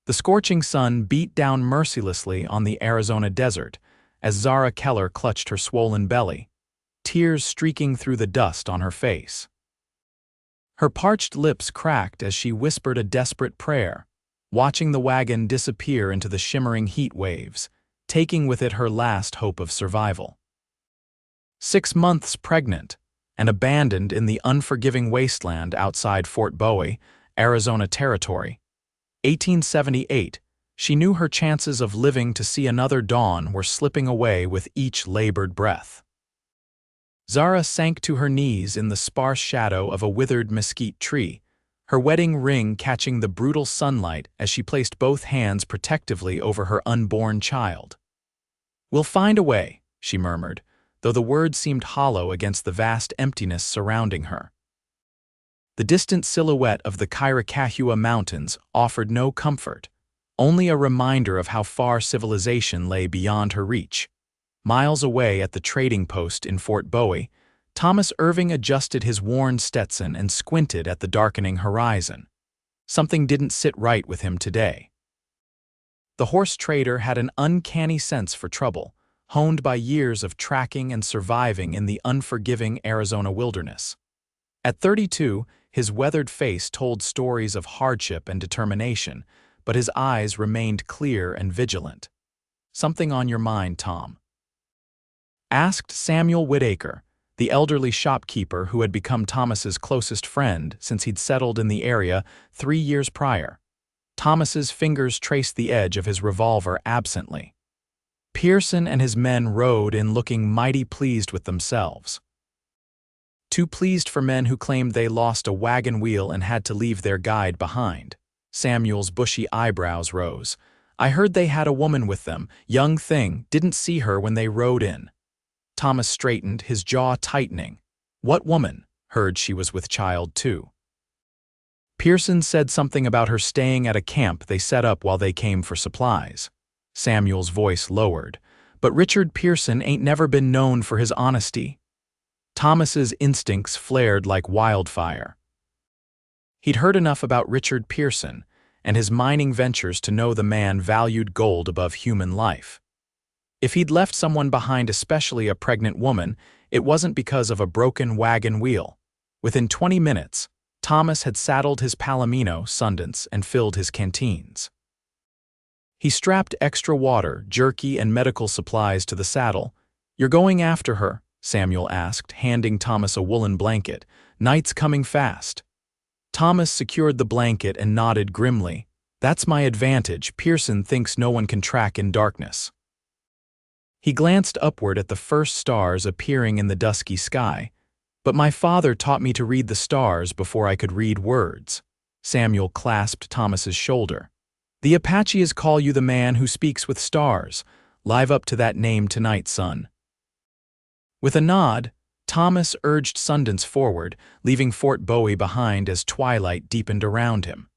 The scorching sun beat down mercilessly on the Arizona desert as Zara Keller clutched her swollen belly, tears streaking through the dust on her face. Her parched lips cracked as she whispered a desperate prayer, watching the wagon disappear into the shimmering heat waves, taking with it her last hope of survival. 6 months pregnant and abandoned in the unforgiving wasteland outside Fort Bowie, Arizona Territory, 1878, she knew her chances of living to see another dawn were slipping away with each labored breath. Zara sank to her knees in the sparse shadow of a withered mesquite tree, her wedding ring catching the brutal sunlight as she placed both hands protectively over her unborn child. "We'll find a way," she murmured, though the words seemed hollow against the vast emptiness surrounding her. The distant silhouette of the Cowboy Mountains offered no comfort, only a reminder of how far civilization lay beyond her reach. Miles away at the trading post in Fort Bowie, Thomas Irving adjusted his worn Stetson and squinted at the darkening horizon. Something didn't sit right with him today. The horse trader had an uncanny sense for trouble, honed by years of tracking and surviving in the unforgiving Arizona wilderness. At 32, his weathered face told stories of hardship and determination, but his eyes remained clear and vigilant. "Something on your mind, Tom?" asked Samuel Whitaker, the elderly shopkeeper who had become Thomas's closest friend since he'd settled in the area 3 years prior. Thomas's fingers traced the edge of his revolver absently. Pearson and his men rode in looking mighty pleased with themselves. Too pleased for men who claimed they lost a wagon wheel and had to leave their guide behind. Samuel's bushy eyebrows rose. "I heard they had a woman with them. Young thing, didn't see her when they rode in." Thomas straightened, his jaw tightening. "What woman?" "Heard she was with child, too." Pearson said something about her staying at a camp they set up while they came for supplies. Samuel's voice lowered. "But Richard Pearson ain't never been known for his honesty." Thomas's instincts flared like wildfire. He'd heard enough about Richard Pearson and his mining ventures to know the man valued gold above human life. If he'd left someone behind, especially a pregnant woman, it wasn't because of a broken wagon wheel. Within 20 minutes, Thomas had saddled his Palomino Sundance and filled his canteens. He strapped extra water, jerky, and medical supplies to the saddle. "You're going after her?" Samuel asked, handing Thomas a woolen blanket. "Night's coming fast." Thomas secured the blanket and nodded grimly. "That's my advantage. Pearson thinks no one can track in darkness." He glanced upward at the first stars appearing in the dusky sky. "But my father taught me to read the stars before I could read words." Samuel clasped Thomas's shoulder. "The Apaches call you the man who speaks with stars. Live up to that name tonight, son." With a nod, Thomas urged Sundance forward, leaving Fort Bowie behind as twilight deepened around him.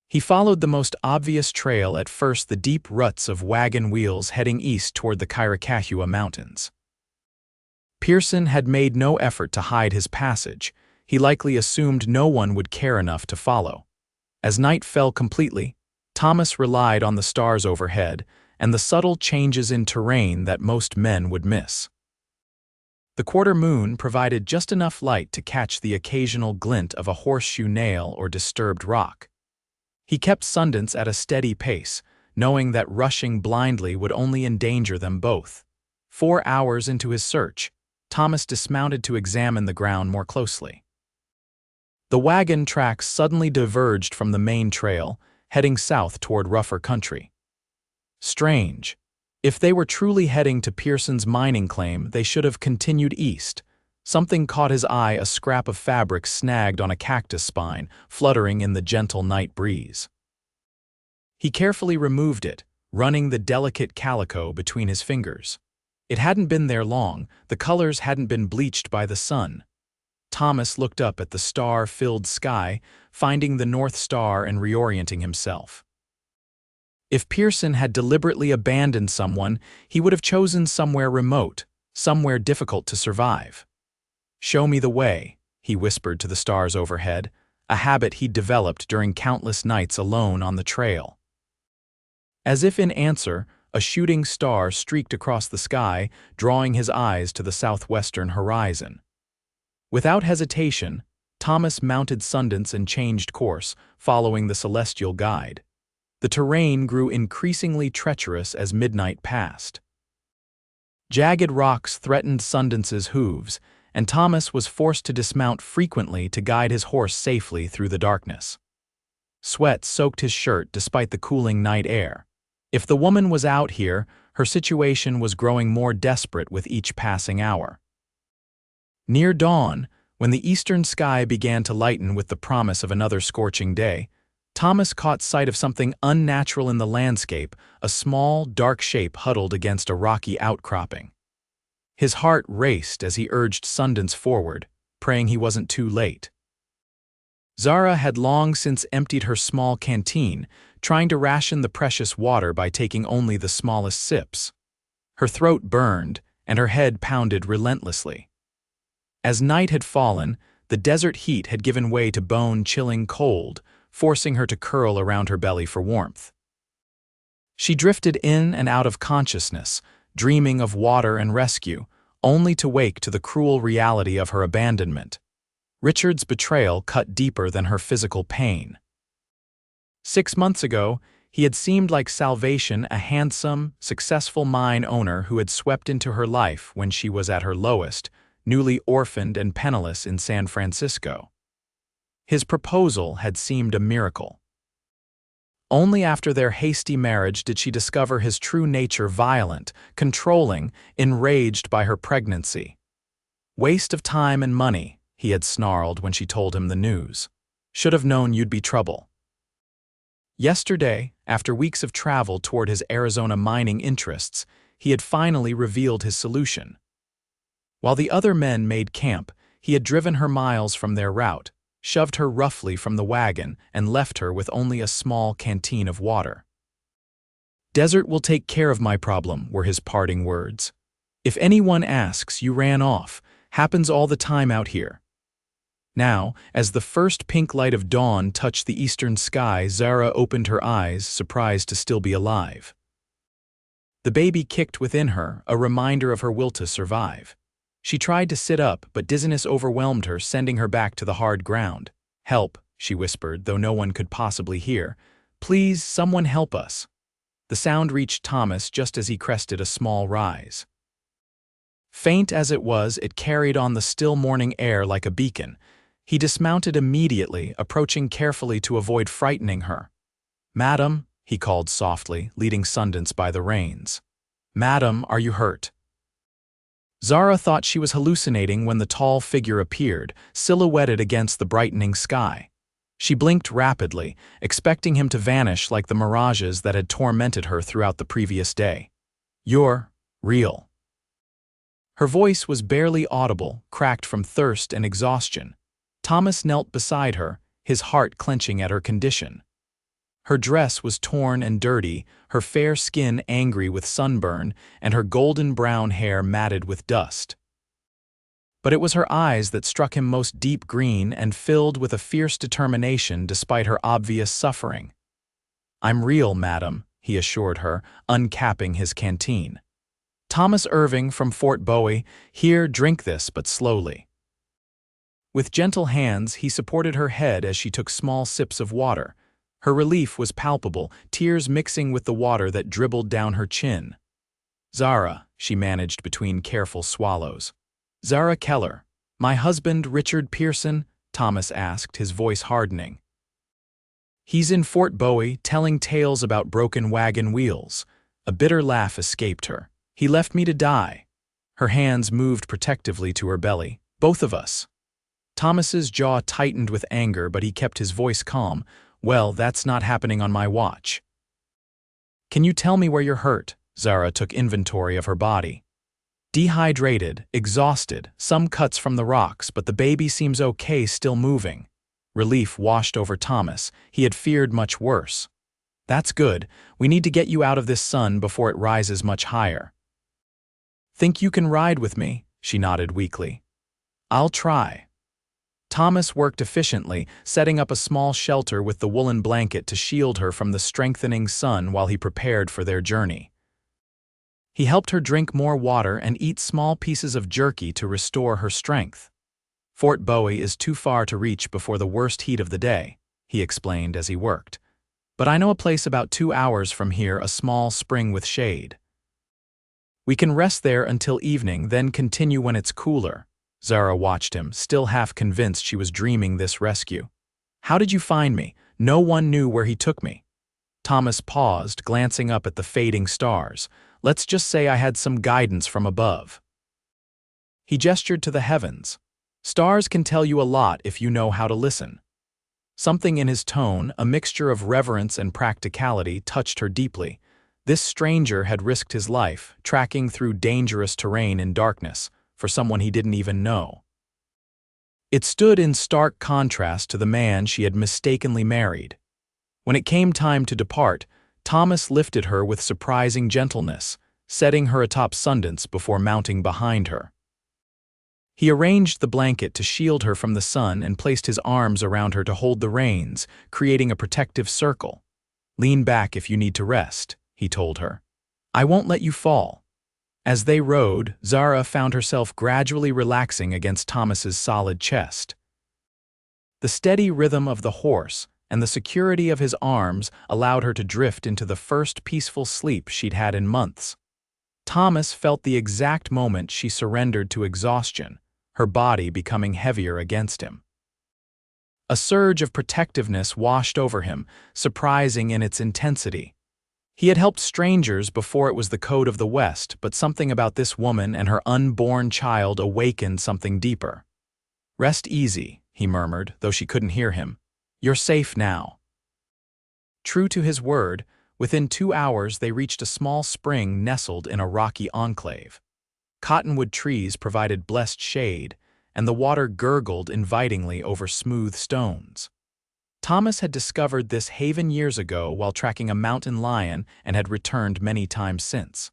He followed the most obvious trail, at first the deep ruts of wagon wheels heading east toward the Cowboy Mountains. Pearson had made no effort to hide his passage. He likely assumed no one would care enough to follow. As night fell completely, Thomas relied on the stars overhead and the subtle changes in terrain that most men would miss. The quarter moon provided just enough light to catch the occasional glint of a horseshoe nail or disturbed rock. He kept Sundance at a steady pace, knowing that rushing blindly would only endanger them both. 4 hours into his search, Thomas dismounted to examine the ground more closely. The wagon tracks suddenly diverged from the main trail, heading south toward rougher country. Strange. If they were truly heading to Pearson's mining claim, they should have continued east. Something caught his eye, a scrap of fabric snagged on a cactus spine, fluttering in the gentle night breeze. He carefully removed it, running the delicate calico between his fingers. It hadn't been there long, the colors hadn't been bleached by the sun. Thomas looked up at the star-filled sky, finding the North Star and reorienting himself. If Pearson had deliberately abandoned someone, he would have chosen somewhere remote, somewhere difficult to survive. "Show me the way," he whispered to the stars overhead, a habit he'd developed during countless nights alone on the trail. As if in answer, a shooting star streaked across the sky, drawing his eyes to the southwestern horizon. Without hesitation, Thomas mounted Sundance and changed course, following the celestial guide. The terrain grew increasingly treacherous as midnight passed. Jagged rocks threatened Sundance's hooves, and Thomas was forced to dismount frequently to guide his horse safely through the darkness. Sweat soaked his shirt despite the cooling night air. If the woman was out here, her situation was growing more desperate with each passing hour. Near dawn, when the eastern sky began to lighten with the promise of another scorching day, Thomas caught sight of something unnatural in the landscape, a small, dark shape huddled against a rocky outcropping. His heart raced as he urged Sundance forward, praying he wasn't too late. Zara had long since emptied her small canteen, trying to ration the precious water by taking only the smallest sips. Her throat burned, and her head pounded relentlessly. As night had fallen, the desert heat had given way to bone-chilling cold, forcing her to curl around her belly for warmth. She drifted in and out of consciousness, dreaming of water and rescue, only to wake to the cruel reality of her abandonment. Richard's betrayal cut deeper than her physical pain. 6 months ago, he had seemed like salvation, a handsome, successful mine owner who had swept into her life when she was at her lowest, newly orphaned and penniless in San Francisco. His proposal had seemed a miracle. Only after their hasty marriage did she discover his true nature: violent, controlling, enraged by her pregnancy. "Waste of time and money," he had snarled when she told him the news. "Should have known you'd be trouble." Yesterday, after weeks of travel toward his Arizona mining interests, he had finally revealed his solution. While the other men made camp, he had driven her miles from their route, shoved her roughly from the wagon, and left her with only a small canteen of water. "Desert will take care of my problem," were his parting words. "If anyone asks, you ran off. Happens all the time out here." Now, as the first pink light of dawn touched the eastern sky, Zara opened her eyes, surprised to still be alive. The baby kicked within her, a reminder of her will to survive. She tried to sit up, but dizziness overwhelmed her, sending her back to the hard ground. "Help," she whispered, though no one could possibly hear. "Please, someone help us." The sound reached Thomas just as he crested a small rise. Faint as it was, it carried on the still morning air like a beacon. He dismounted immediately, approaching carefully to avoid frightening her. "Madam," he called softly, leading Sundance by the reins. "Madam, are you hurt?" Zara thought she was hallucinating when the tall figure appeared, silhouetted against the brightening sky. She blinked rapidly, expecting him to vanish like the mirages that had tormented her throughout the previous day. "You're real." Her voice was barely audible, cracked from thirst and exhaustion. Thomas knelt beside her, his heart clenching at her condition. Her dress was torn and dirty, her fair skin angry with sunburn, and her golden brown hair matted with dust. But it was her eyes that struck him most deep green and filled with a fierce determination despite her obvious suffering. "I'm real, madam," he assured her, uncapping his canteen. "Thomas Irving from Fort Bowie. Here, drink this, but slowly." With gentle hands, he supported her head as she took small sips of water. Her relief was palpable, tears mixing with the water that dribbled down her chin. "Zara," she managed between careful swallows. "Zara Keller. My husband, Richard Pearson?" Thomas asked, his voice hardening. "He's in Fort Bowie, telling tales about broken wagon wheels." A bitter laugh escaped her. "He left me to die." Her hands moved protectively to her belly. "Both of us." Thomas's jaw tightened with anger, but he kept his voice calm. "Well, that's not happening on my watch." "Can you tell me where you're hurt?" Zara took inventory of her body. "Dehydrated, exhausted, some cuts from the rocks, but the baby seems okay, still moving." Relief washed over Thomas. He had feared much worse. "That's good. We need to get you out of this sun before it rises much higher." "Think you can ride with me?" She nodded weakly. "I'll try." Thomas worked efficiently, setting up a small shelter with the woolen blanket to shield her from the strengthening sun while he prepared for their journey. He helped her drink more water and eat small pieces of jerky to restore her strength. Fort Bowie is too far to reach before the worst heat of the day, he explained as he worked. But I know a place about 2 hours from here, a small spring with shade. We can rest there until evening, then continue when it's cooler. Zara watched him, still half convinced she was dreaming this rescue. How did you find me? No one knew where he took me. Thomas paused, glancing up at the fading stars. Let's just say I had some guidance from above. He gestured to the heavens. Stars can tell you a lot if you know how to listen. Something in his tone, a mixture of reverence and practicality, touched her deeply. This stranger had risked his life, tracking through dangerous terrain in darkness, for someone he didn't even know. It stood in stark contrast to the man she had mistakenly married. When it came time to depart, Thomas lifted her with surprising gentleness, setting her atop Sundance before mounting behind her. He arranged the blanket to shield her from the sun and placed his arms around her to hold the reins, creating a protective circle. Lean back if you need to rest, he told her. I won't let you fall. As they rode, Zara found herself gradually relaxing against Thomas's solid chest. The steady rhythm of the horse and the security of his arms allowed her to drift into the first peaceful sleep she'd had in months. Thomas felt the exact moment she surrendered to exhaustion, her body becoming heavier against him. A surge of protectiveness washed over him, surprising in its intensity. He had helped strangers before it was the code of the West, but something about this woman and her unborn child awakened something deeper. Rest easy, he murmured, though she couldn't hear him. You're safe now. True to his word, within 2 hours they reached a small spring nestled in a rocky enclave. Cottonwood trees provided blessed shade, and the water gurgled invitingly over smooth stones. Thomas had discovered this haven years ago while tracking a mountain lion and had returned many times since.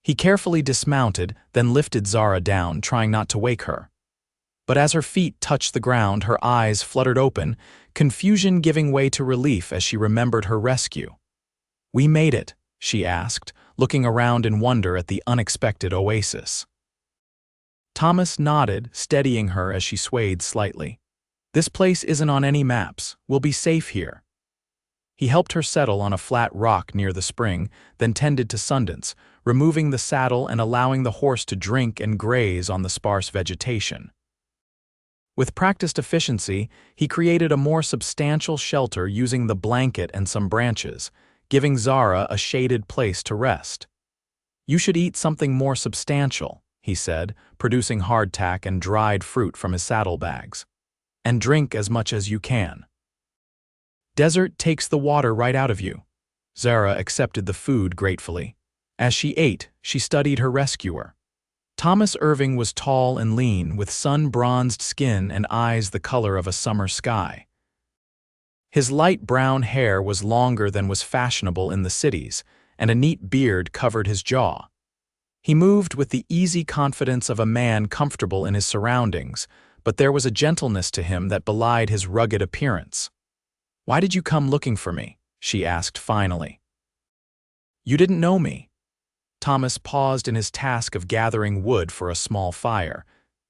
He carefully dismounted, then lifted Zara down, trying not to wake her. But as her feet touched the ground, her eyes fluttered open, confusion giving way to relief as she remembered her rescue. We made it, she asked, looking around in wonder at the unexpected oasis. Thomas nodded, steadying her as she swayed slightly. This place isn't on any maps. We'll be safe here. He helped her settle on a flat rock near the spring, then tended to Sundance, removing the saddle and allowing the horse to drink and graze on the sparse vegetation. With practiced efficiency, he created a more substantial shelter using the blanket and some branches, giving Zara a shaded place to rest. You should eat something more substantial, he said, producing hardtack and dried fruit from his saddlebags. And drink as much as you can. Desert takes the water right out of you. Zara accepted the food gratefully. As she ate, she studied her rescuer. Thomas Irving was tall and lean, with sun-bronzed skin and eyes the color of a summer sky. His light brown hair was longer than was fashionable in the cities, and a neat beard covered his jaw. He moved with the easy confidence of a man comfortable in his surroundings, but there was a gentleness to him that belied his rugged appearance. Why did you come looking for me? She asked finally. You didn't know me. Thomas paused in his task of gathering wood for a small fire.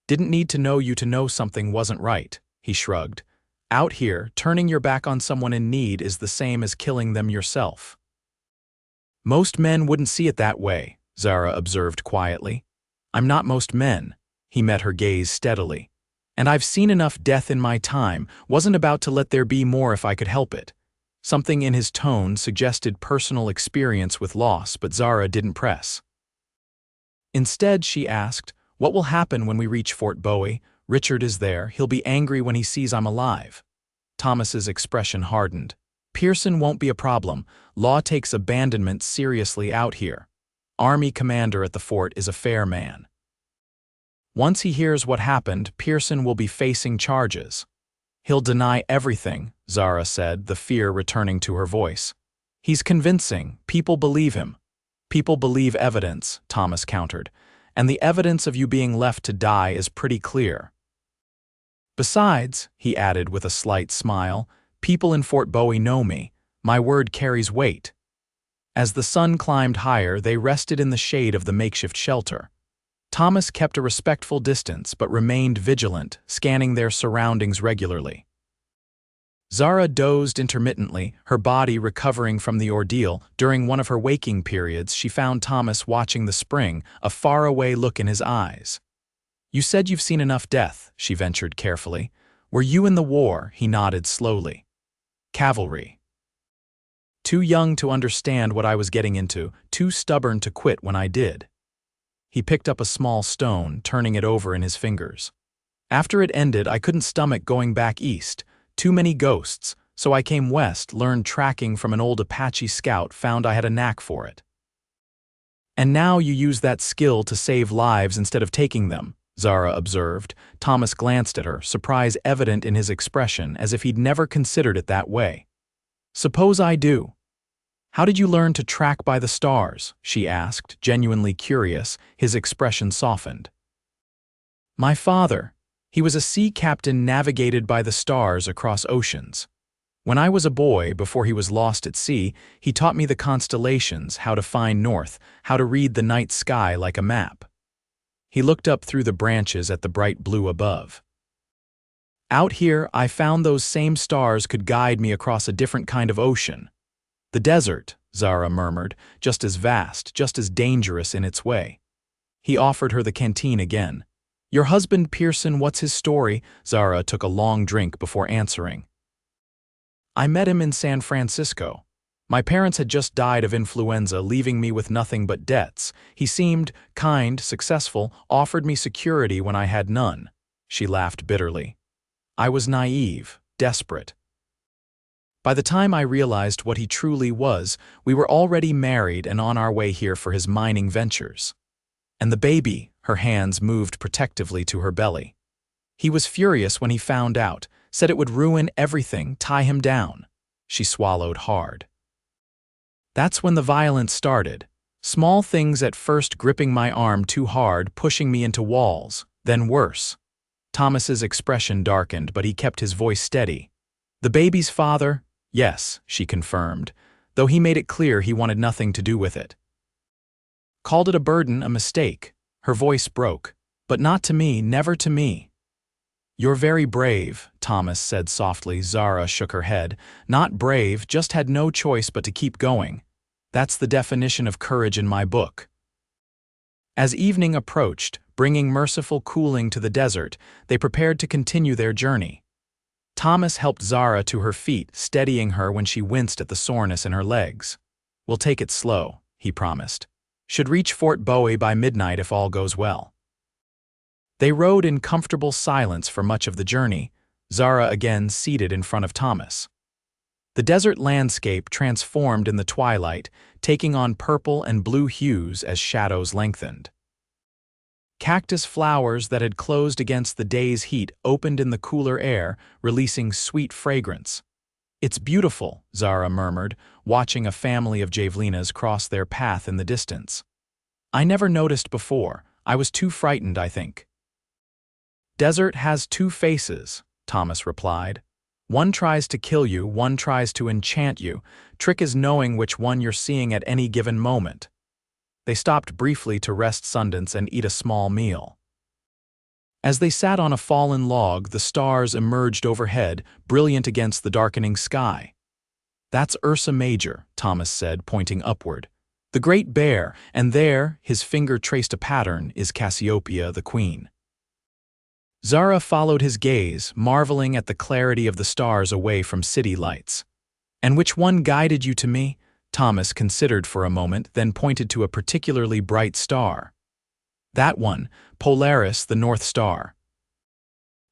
Didn't need to know you to know something wasn't right, he shrugged. Out here, turning your back on someone in need is the same as killing them yourself. Most men wouldn't see it that way, Zara observed quietly. I'm not most men. He met her gaze steadily. And I've seen enough death in my time, wasn't about to let there be more if I could help it. Something in his tone suggested personal experience with loss, but Zara didn't press. Instead, she asked, what will happen when we reach Fort Bowie? Richard is there. He'll be angry when he sees I'm alive. Thomas's expression hardened. Pearson won't be a problem. Law takes abandonment seriously out here. Army commander at the fort is a fair man. Once he hears what happened, Pearson will be facing charges. He'll deny everything, Zara said, the fear returning to her voice. He's convincing. People believe him. People believe evidence, Thomas countered, and the evidence of you being left to die is pretty clear. Besides, he added with a slight smile, people in Fort Bowie know me. My word carries weight. As the sun climbed higher, they rested in the shade of the makeshift shelter. Thomas kept a respectful distance but remained vigilant, scanning their surroundings regularly. Zara dozed intermittently, her body recovering from the ordeal. During one of her waking periods, she found Thomas watching the spring, a faraway look in his eyes. "You said you've seen enough death," she ventured carefully. "Were you in the war?" He nodded slowly. "Cavalry. Too young to understand what I was getting into, too stubborn to quit when I did." He picked up a small stone, turning it over in his fingers. "After it ended, I couldn't stomach going back east. Too many ghosts, so I came west, learned tracking from an old Apache scout, found I had a knack for it." "And now you use that skill to save lives instead of taking them," Zara observed. Thomas glanced at her, surprise evident in his expression, as if he'd never considered it that way. "Suppose I do." "How did you learn to track by the stars?" she asked, genuinely curious. His expression softened. "My father. He was a sea captain, navigated by the stars across oceans. When I was a boy, before he was lost at sea, he taught me the constellations, how to find north, how to read the night sky like a map." He looked up through the branches at the bright blue above. "Out here, I found those same stars could guide me across a different kind of ocean. The desert," Zara murmured, "just as vast, just as dangerous in its way." He offered her the canteen again. "Your husband Pearson, what's his story?" Zara took a long drink before answering. "I met him in San Francisco. My parents had just died of influenza, leaving me with nothing but debts. He seemed kind, successful, offered me security when I had none." She laughed bitterly. "I was naive, desperate. By the time I realized what he truly was, we were already married and on our way here for his mining ventures. And the baby," her hands moved protectively to her belly. "He was furious when he found out, said it would ruin everything, tie him down." She swallowed hard. "That's when the violence started. Small things at first, gripping my arm too hard, pushing me into walls, then worse." Thomas's expression darkened, but he kept his voice steady. "The baby's father?" "Yes," she confirmed, though he made it clear he wanted nothing to do with it. "Called it a burden, a mistake." Her voice broke. "But not to me, never to me." "You're very brave," Thomas said softly. Zara shook her head. "Not brave, just had no choice but to keep going. That's the definition of courage in my book." As evening approached, bringing merciful cooling to the desert, they prepared to continue their journey. Thomas helped Zara to her feet, steadying her when she winced at the soreness in her legs. "We'll take it slow," he promised. "Should reach Fort Bowie by midnight if all goes well." They rode in comfortable silence for much of the journey, Zara again seated in front of Thomas. The desert landscape transformed in the twilight, taking on purple and blue hues as shadows lengthened. Cactus flowers that had closed against the day's heat opened in the cooler air, releasing sweet fragrance. "It's beautiful," Zara murmured, watching a family of javelinas cross their path in the distance. "I never noticed before. I was too frightened, I think." "Desert has two faces," Thomas replied. "One tries to kill you, one tries to enchant you. Trick is knowing which one you're seeing at any given moment." They stopped briefly to rest Sundance and eat a small meal. As they sat on a fallen log, the stars emerged overhead, brilliant against the darkening sky. "That's Ursa Major," Thomas said, pointing upward. "The Great Bear, and there," his finger traced a pattern, "is Cassiopeia, the Queen." Zara followed his gaze, marveling at the clarity of the stars away from city lights. "And which one guided you to me?" Thomas considered for a moment, then pointed to a particularly bright star. "That one, Polaris, the North Star.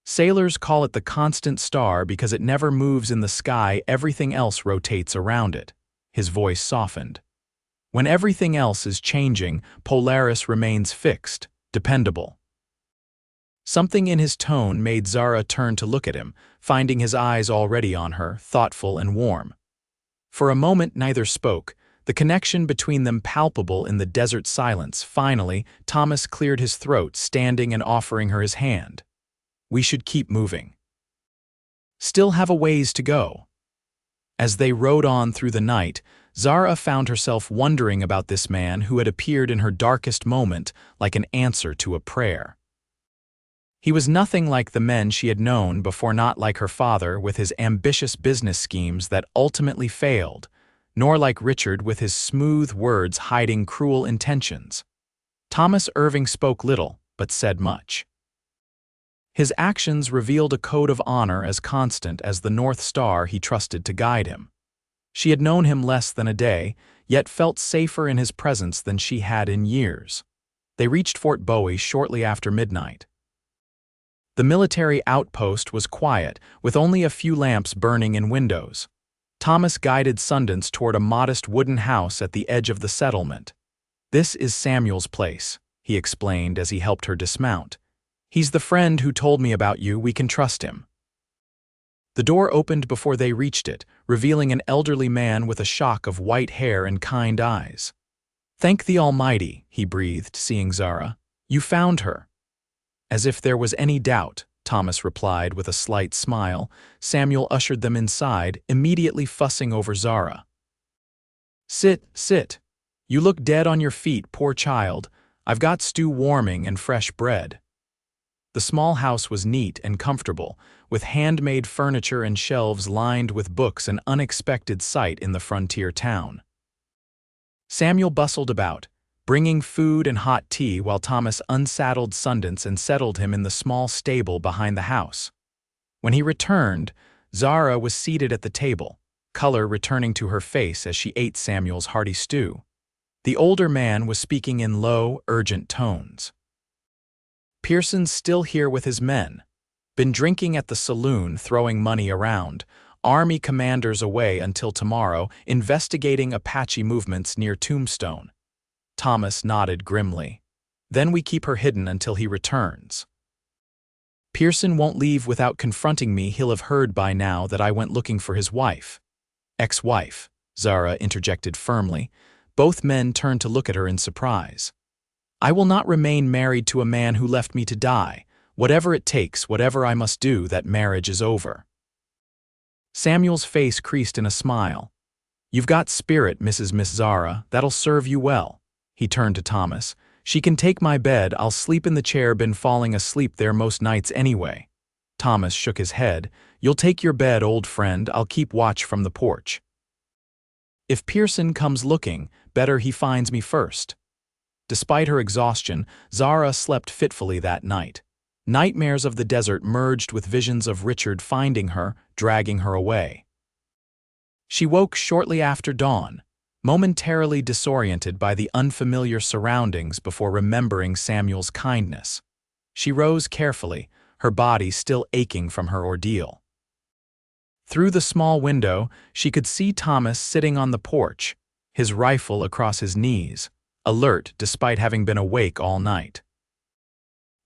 Sailors call it the constant star because it never moves in the sky, everything else rotates around it." His voice softened. "When everything else is changing, Polaris remains fixed, dependable." Something in his tone made Zara turn to look at him, finding his eyes already on her, thoughtful and warm. For a moment neither spoke, the connection between them palpable in the desert silence. Finally, Thomas cleared his throat, standing and offering her his hand. "We should keep moving." Still have a ways to go. As they rode on through the night, Zara found herself wondering about this man who had appeared in her darkest moment like an answer to a prayer. He was nothing like the men she had known before, not like her father with his ambitious business schemes that ultimately failed, nor like Richard with his smooth words hiding cruel intentions. Thomas Irving spoke little, but said much. His actions revealed a code of honor as constant as the North Star he trusted to guide him. She had known him less than a day, yet felt safer in his presence than she had in years. They reached Fort Bowie shortly after midnight. The military outpost was quiet, with only a few lamps burning in windows. Thomas guided Sundance toward a modest wooden house at the edge of the settlement. "This is Samuel's place," he explained as he helped her dismount. "He's the friend who told me about you. We can trust him." The door opened before they reached it, revealing an elderly man with a shock of white hair and kind eyes. "Thank the Almighty," he breathed, seeing Zara. "You found her." As if there was any doubt, Thomas replied with a slight smile. Samuel ushered them inside, immediately fussing over Zara. "Sit, sit. You look dead on your feet, poor child. I've got stew warming and fresh bread." The small house was neat and comfortable, with handmade furniture and shelves lined with books, an unexpected sight in the frontier town. Samuel bustled about, bringing food and hot tea while Thomas unsaddled Sundance and settled him in the small stable behind the house. When he returned, Zara was seated at the table, color returning to her face as she ate Samuel's hearty stew. The older man was speaking in low, urgent tones. "Pearson's still here with his men. Been drinking at the saloon, throwing money around. Army commanders away until tomorrow, investigating Apache movements near Tombstone." Thomas nodded grimly. "Then we keep her hidden until he returns." "Pearson won't leave without confronting me. He'll have heard by now that I went looking for his wife." "Ex-wife," Zara interjected firmly. Both men turned to look at her in surprise. "I will not remain married to a man who left me to die. Whatever it takes, whatever I must do, that marriage is over." Samuel's face creased in a smile. "You've got spirit, Miss Zara. That'll serve you well." He turned to Thomas. "She can take my bed. I'll sleep in the chair. Been falling asleep there most nights anyway." Thomas shook his head. "You'll take your bed, old friend. I'll keep watch from the porch. If Pearson comes looking, better he finds me first." Despite her exhaustion, Zara slept fitfully that night. Nightmares of the desert merged with visions of Richard finding her, dragging her away. She woke shortly after dawn, momentarily disoriented by the unfamiliar surroundings before remembering Samuel's kindness. She rose carefully, her body still aching from her ordeal. Through the small window, she could see Thomas sitting on the porch, his rifle across his knees, alert despite having been awake all night.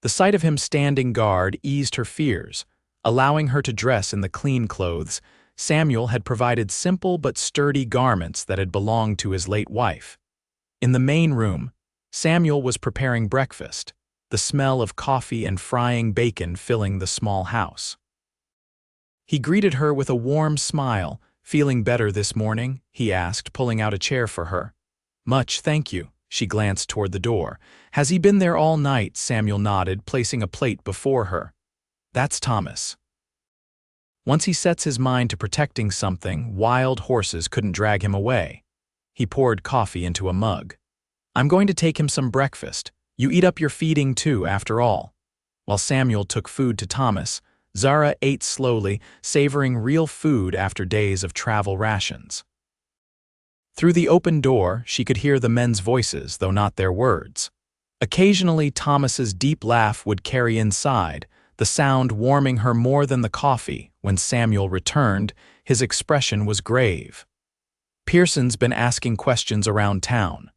The sight of him standing guard eased her fears, allowing her to dress in the clean clothes. Samuel had provided simple but sturdy garments that had belonged to his late wife. In the main room, Samuel was preparing breakfast, the smell of coffee and frying bacon filling the small house. He greeted her with a warm smile. "Feeling better this morning?" he asked, pulling out a chair for her. "Much, thank you." She glanced toward the door. "Has he been there all night?" Samuel nodded, placing a plate before her. "That's Thomas. Once he sets his mind to protecting something, wild horses couldn't drag him away." He poured coffee into a mug. "I'm going to take him some breakfast. You eat up your feeding too, after all." While Samuel took food to Thomas, Zara ate slowly, savoring real food after days of travel rations. Through the open door, she could hear the men's voices, though not their words. Occasionally, Thomas's deep laugh would carry inside, the sound warming her more than the coffee. When Samuel returned, his expression was grave. "Pearson's been asking questions around town.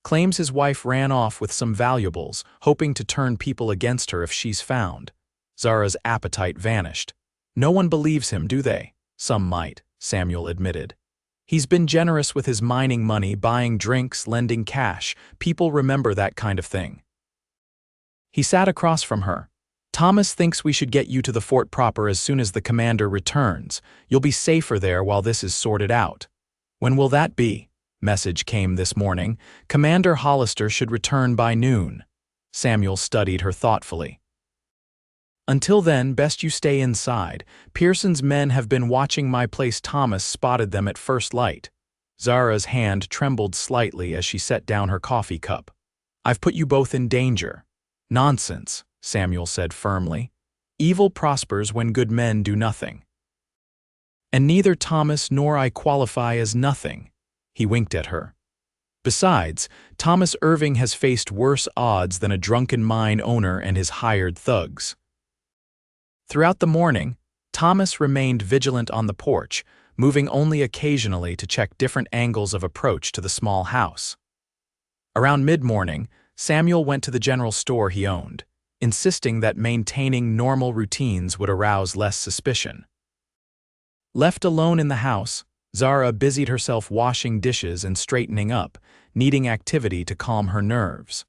Claims his wife ran off with some valuables, hoping to turn people against her if she's found." Zara's appetite vanished. "No one believes him, do they?" "Some might," Samuel admitted. "He's been generous with his mining money, buying drinks, lending cash. People remember that kind of thing." He sat across from her, Thomas thinks we should get you to the fort proper as soon as the commander returns. You'll be safer there while this is sorted out. When will that be? Message came this morning. Commander Hollister should return by noon. Samuel studied her thoughtfully. Until then, best you stay inside. Pearson's men have been watching my place. Thomas spotted them at first light. Zara's hand trembled slightly as she set down her coffee cup. I've put you both in danger. Nonsense, Samuel said firmly. Evil prospers when good men do nothing. And neither Thomas nor I qualify as nothing. He winked at her. Besides, Thomas Irving has faced worse odds than a drunken mine owner and his hired thugs. Throughout the morning, Thomas remained vigilant on the porch, moving only occasionally to check different angles of approach to the small house. Around mid-morning, Samuel went to the general store he owned, insisting that maintaining normal routines would arouse less suspicion. Left alone in the house, Zara busied herself washing dishes and straightening up, needing activity to calm her nerves.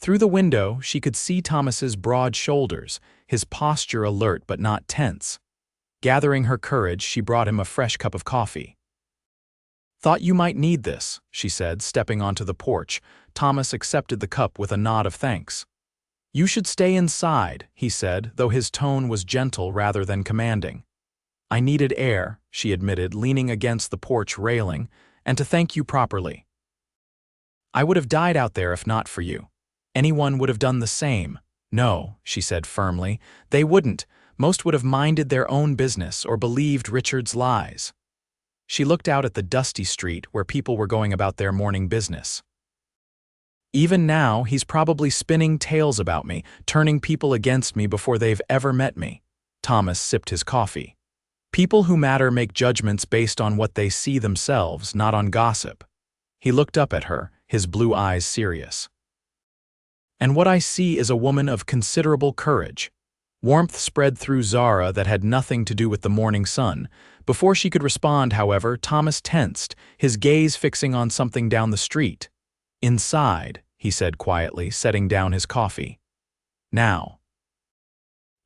Through the window, she could see Thomas's broad shoulders, his posture alert but not tense. Gathering her courage, she brought him a fresh cup of coffee. Thought you might need this, she said, stepping onto the porch. Thomas accepted the cup with a nod of thanks. You should stay inside, he said, though his tone was gentle rather than commanding. I needed air, she admitted, leaning against the porch railing, and to thank you properly. I would have died out there if not for you. Anyone would have done the same. No, she said firmly, they wouldn't. Most would have minded their own business or believed Richard's lies. She looked out at the dusty street where people were going about their morning business. Even now, he's probably spinning tales about me, turning people against me before they've ever met me. Thomas sipped his coffee. People who matter make judgments based on what they see themselves, not on gossip. He looked up at her, his blue eyes serious. And what I see is a woman of considerable courage. Warmth spread through Zara that had nothing to do with the morning sun. Before she could respond, however, Thomas tensed, his gaze fixing on something down the street. Inside, he said quietly, setting down his coffee. Now.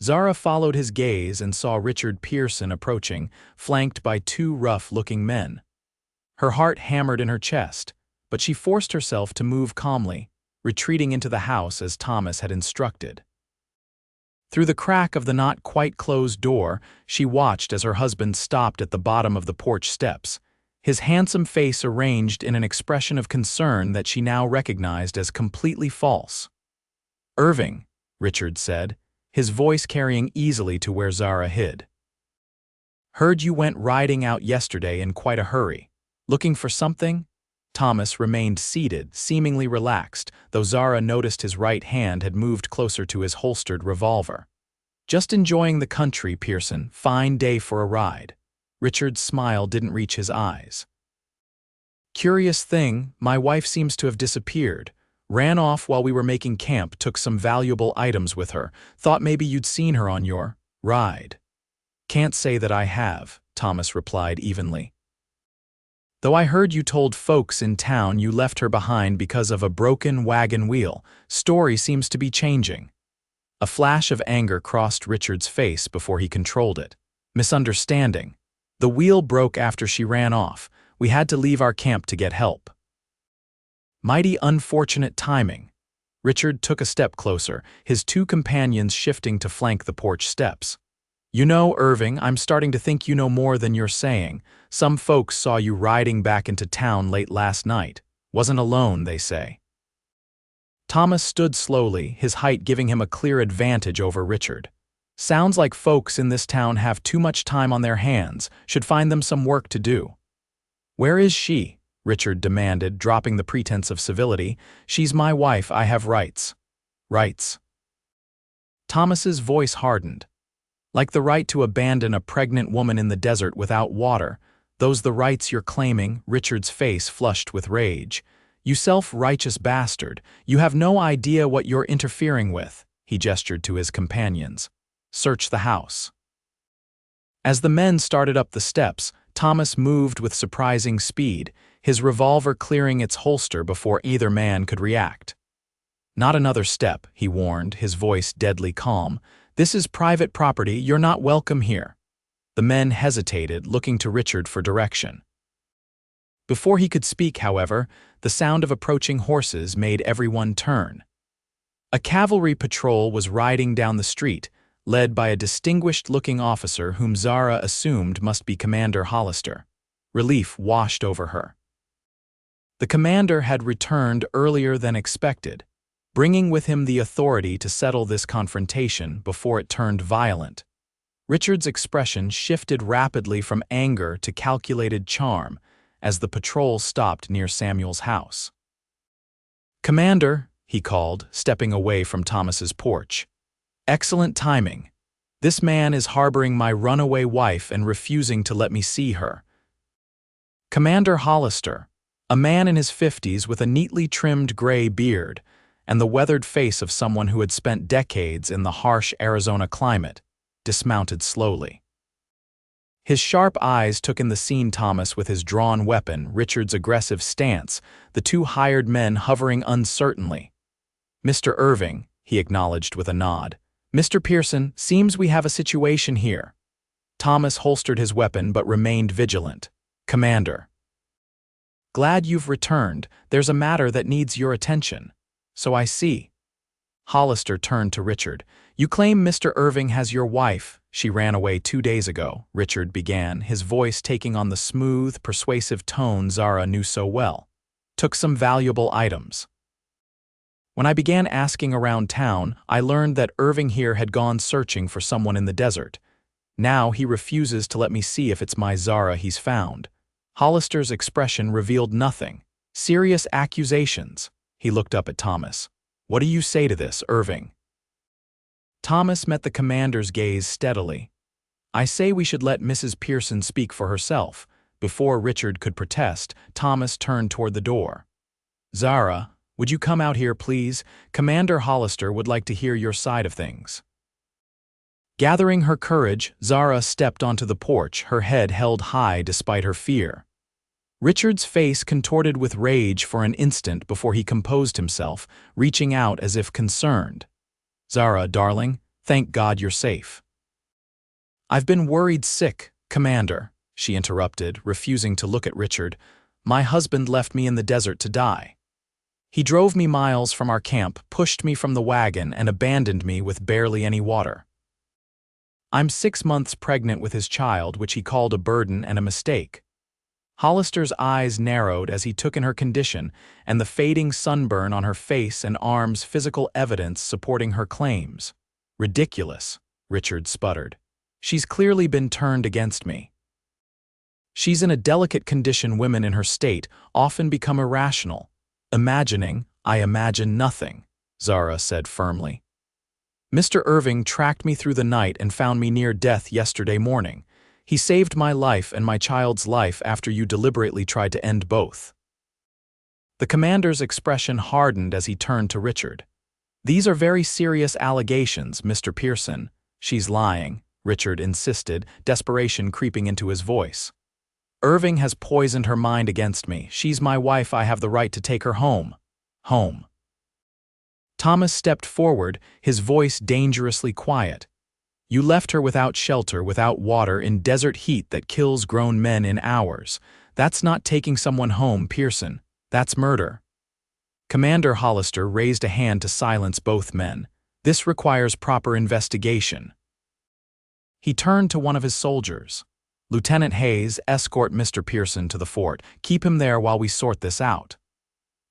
Zara followed his gaze and saw Richard Pearson approaching, flanked by two rough-looking men. Her heart hammered in her chest, but she forced herself to move calmly, retreating into the house as Thomas had instructed. Through the crack of the not-quite-closed door, she watched as her husband stopped at the bottom of the porch steps, his handsome face arranged in an expression of concern that she now recognized as completely false. Irving, Richard said, his voice carrying easily to where Zara hid. Heard you went riding out yesterday in quite a hurry. Looking for something? Thomas remained seated, seemingly relaxed, though Zara noticed his right hand had moved closer to his holstered revolver. Just enjoying the country, Pearson. Fine day for a ride. Richard's smile didn't reach his eyes. Curious thing, my wife seems to have disappeared. Ran off while we were making camp, took some valuable items with her. Thought maybe you'd seen her on your ride. Can't say that I have, Thomas replied evenly. Though I heard you told folks in town you left her behind because of a broken wagon wheel, story seems to be changing. A flash of anger crossed Richard's face before he controlled it. Misunderstanding. The wheel broke after she ran off. We had to leave our camp to get help. Mighty unfortunate timing. Richard took a step closer, his two companions shifting to flank the porch steps. You know, Irving, I'm starting to think you know more than you're saying. Some folks saw you riding back into town late last night. Wasn't alone, they say. Thomas stood slowly, his height giving him a clear advantage over Richard. Sounds like folks in this town have too much time on their hands, should find them some work to do. Where is she? Richard demanded, dropping the pretense of civility. She's my wife, I have rights. Rights. Thomas's voice hardened. Like the right to abandon a pregnant woman in the desert without water, those the rights you're claiming. Richard's face flushed with rage. You self-righteous bastard, you have no idea what you're interfering with, he gestured to his companions. Search the house. As the men started up the steps, Thomas moved with surprising speed, his revolver clearing its holster before either man could react. Not another step, he warned, his voice deadly calm. This is private property, you're not welcome here. The men hesitated, looking to Richard for direction. Before he could speak, however, the sound of approaching horses made everyone turn. A cavalry patrol was riding down the street, led by a distinguished-looking officer whom Zara assumed must be Commander Hollister. Relief washed over her. The commander had returned earlier than expected, bringing with him the authority to settle this confrontation before it turned violent. Richard's expression shifted rapidly from anger to calculated charm as the patrol stopped near Samuel's house. "Commander," he called, stepping away from Thomas's porch. "Excellent timing. This man is harboring my runaway wife and refusing to let me see her." Commander Hollister, a man in his 50s with a neatly trimmed gray beard and the weathered face of someone who had spent decades in the harsh Arizona climate, dismounted slowly. His sharp eyes took in the scene. Thomas with his drawn weapon, Richard's aggressive stance, the two hired men hovering uncertainly. "Mr. Irving," he acknowledged with a nod. "Mr. Pearson, seems we have a situation here." Thomas holstered his weapon but remained vigilant. "Commander." "Glad you've returned. There's a matter that needs your attention." "So I see." Hollister turned to Richard. "You claim Mr. Irving has your wife. She ran away 2 days ago," Richard began, his voice taking on the smooth, persuasive tone Zara knew so well. "Took some valuable items. When I began asking around town, I learned that Irving here had gone searching for someone in the desert. Now he refuses to let me see if it's my Zara he's found." Hollister's expression revealed nothing. Serious accusations. He looked up at Thomas. "What do you say to this, Irving?" Thomas met the commander's gaze steadily. "I say we should let Mrs. Pearson speak for herself." Before Richard could protest, Thomas turned toward the door. "Zara, would you come out here, please? Commander Hollister would like to hear your side of things." Gathering her courage, Zara stepped onto the porch, her head held high despite her fear. Richard's face contorted with rage for an instant before he composed himself, reaching out as if concerned. "Zara, darling, thank God you're safe." "I've been worried sick, Commander," she interrupted, refusing to look at Richard. "My husband left me in the desert to die. He drove me miles from our camp, pushed me from the wagon, and abandoned me with barely any water. I'm 6 months pregnant with his child, which he called a burden and a mistake." Hollister's eyes narrowed as he took in her condition and the fading sunburn on her face and arms, physical evidence supporting her claims. "Ridiculous," Richard sputtered. "She's clearly been turned against me. She's in a delicate condition. Women in her state often become irrational. Imagining, I imagine nothing," Zara said firmly. "Mr. Irving tracked me through the night and found me near death yesterday morning. He saved my life and my child's life after you deliberately tried to end both." The commander's expression hardened as he turned to Richard. "These are very serious allegations, Mr. Pearson." "She's lying," Richard insisted, desperation creeping into his voice. "Irving has poisoned her mind against me. She's my wife. I have the right to take her home." "Home." Thomas stepped forward, his voice dangerously quiet. "You left her without shelter, without water, in desert heat that kills grown men in hours. That's not taking someone home, Pearson. That's murder." Commander Hollister raised a hand to silence both men. "This requires proper investigation." He turned to one of his soldiers. "Lieutenant Hayes, escort Mr. Pearson to the fort. Keep him there while we sort this out."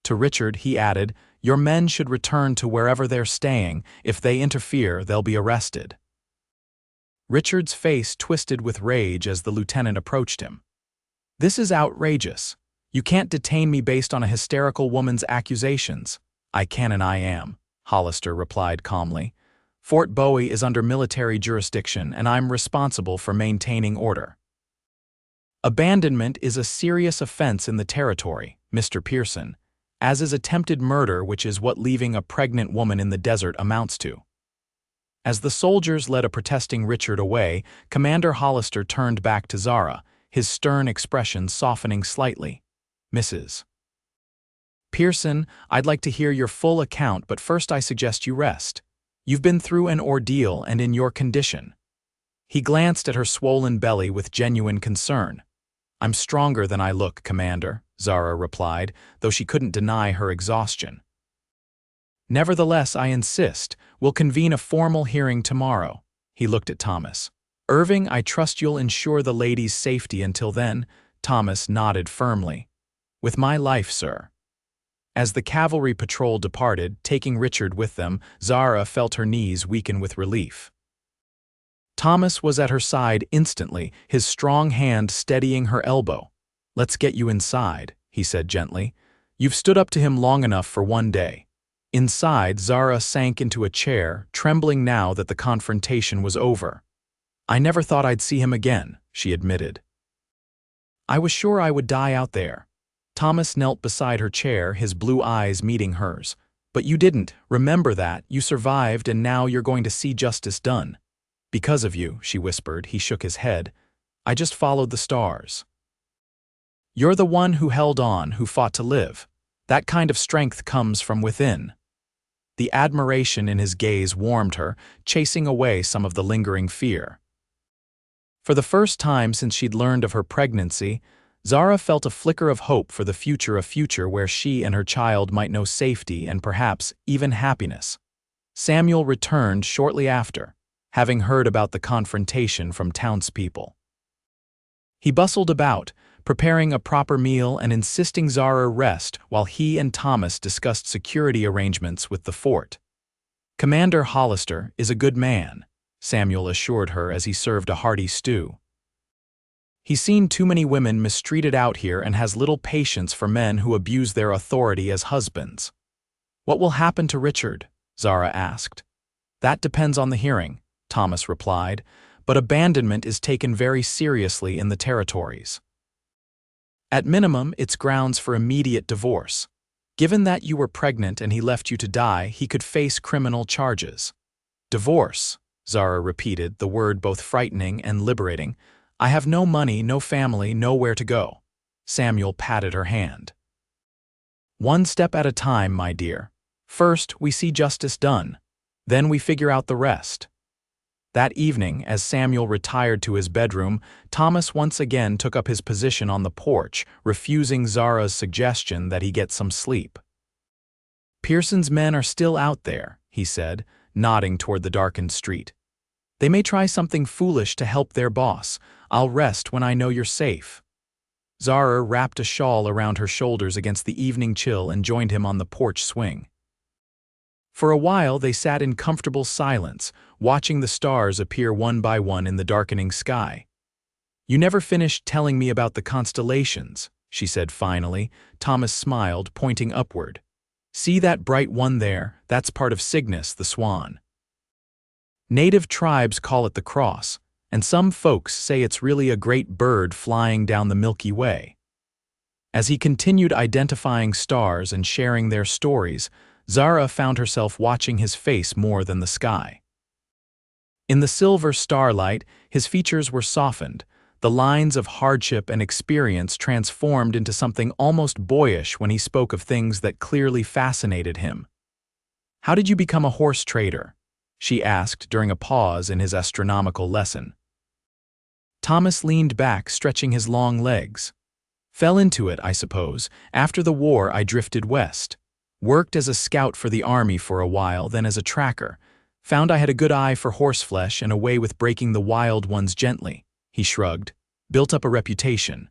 To Richard, he added, "Your men should return to wherever they're staying. If they interfere, they'll be arrested." Richard's face twisted with rage as the lieutenant approached him. "This is outrageous. You can't detain me based on a hysterical woman's accusations." "I can and I am," Hollister replied calmly. "Fort Bowie is under military jurisdiction and I'm responsible for maintaining order." "Abandonment is a serious offense in the territory, Mr. Pearson, as is attempted murder, which is what leaving a pregnant woman in the desert amounts to." As the soldiers led a protesting Richard away, Commander Hollister turned back to Zara, his stern expression softening slightly. "Mrs. Pearson, I'd like to hear your full account, but first I suggest you rest." You've been through an ordeal and in your condition. He glanced at her swollen belly with genuine concern. I'm stronger than I look, Commander, Zara replied, though she couldn't deny her exhaustion. Nevertheless, I insist. We'll convene a formal hearing tomorrow. He looked at Thomas. Irving, I trust you'll ensure the lady's safety until then. Thomas nodded firmly. With my life, sir. As the cavalry patrol departed, taking Richard with them, Zara felt her knees weaken with relief. Thomas was at her side instantly, his strong hand steadying her elbow. Let's get you inside, he said gently. You've stood up to him long enough for one day. Inside, Zara sank into a chair, trembling now that the confrontation was over. I never thought I'd see him again, she admitted. I was sure I would die out there. Thomas knelt beside her chair, his blue eyes meeting hers. But you didn't. Remember that. You survived, and now you're going to see justice done. Because of you, she whispered. He shook his head. I just followed the stars. You're the one who held on, who fought to live. That kind of strength comes from within. The admiration in his gaze warmed her, chasing away some of the lingering fear. For the first time since she'd learned of her pregnancy, Zara felt a flicker of hope for the future, a future where she and her child might know safety and perhaps even happiness. Samuel returned shortly after, having heard about the confrontation from townspeople. He bustled about, preparing a proper meal and insisting Zara rest while he and Thomas discussed security arrangements with the fort. Commander Hollister is a good man, Samuel assured her as he served a hearty stew. He's seen too many women mistreated out here and has little patience for men who abuse their authority as husbands. What will happen to Richard? Zara asked. That depends on the hearing, Thomas replied, but abandonment is taken very seriously in the territories. At minimum, it's grounds for immediate divorce. Given that you were pregnant and he left you to die, he could face criminal charges. Divorce, Zara repeated, the word both frightening and liberating. I have no money, no family, nowhere to go. Samuel patted her hand. One step at a time, my dear. First, we see justice done. Then we figure out the rest. That evening, as Samuel retired to his bedroom, Thomas once again took up his position on the porch, refusing Zara's suggestion that he get some sleep. Pearson's men are still out there, he said, nodding toward the darkened street. They may try something foolish to help their boss. I'll rest when I know you're safe. Zara wrapped a shawl around her shoulders against the evening chill and joined him on the porch swing. For a while they sat in comfortable silence, watching the stars appear one by one in the darkening sky. You never finished telling me about the constellations, she said finally. Thomas smiled, pointing upward. See that bright one there? That's part of Cygnus, the swan. Native tribes call it the cross, and some folks say it's really a great bird flying down the Milky Way. As he continued identifying stars and sharing their stories, Zara found herself watching his face more than the sky. In the silver starlight, his features were softened, the lines of hardship and experience transformed into something almost boyish when he spoke of things that clearly fascinated him. How did you become a horse trader? She asked during a pause in his astronomical lesson. Thomas leaned back, stretching his long legs. Fell into it, I suppose. After the war, I drifted west. Worked as a scout for the army for a while, then as a tracker. Found I had a good eye for horseflesh and a way with breaking the wild ones gently. He shrugged. Built up a reputation.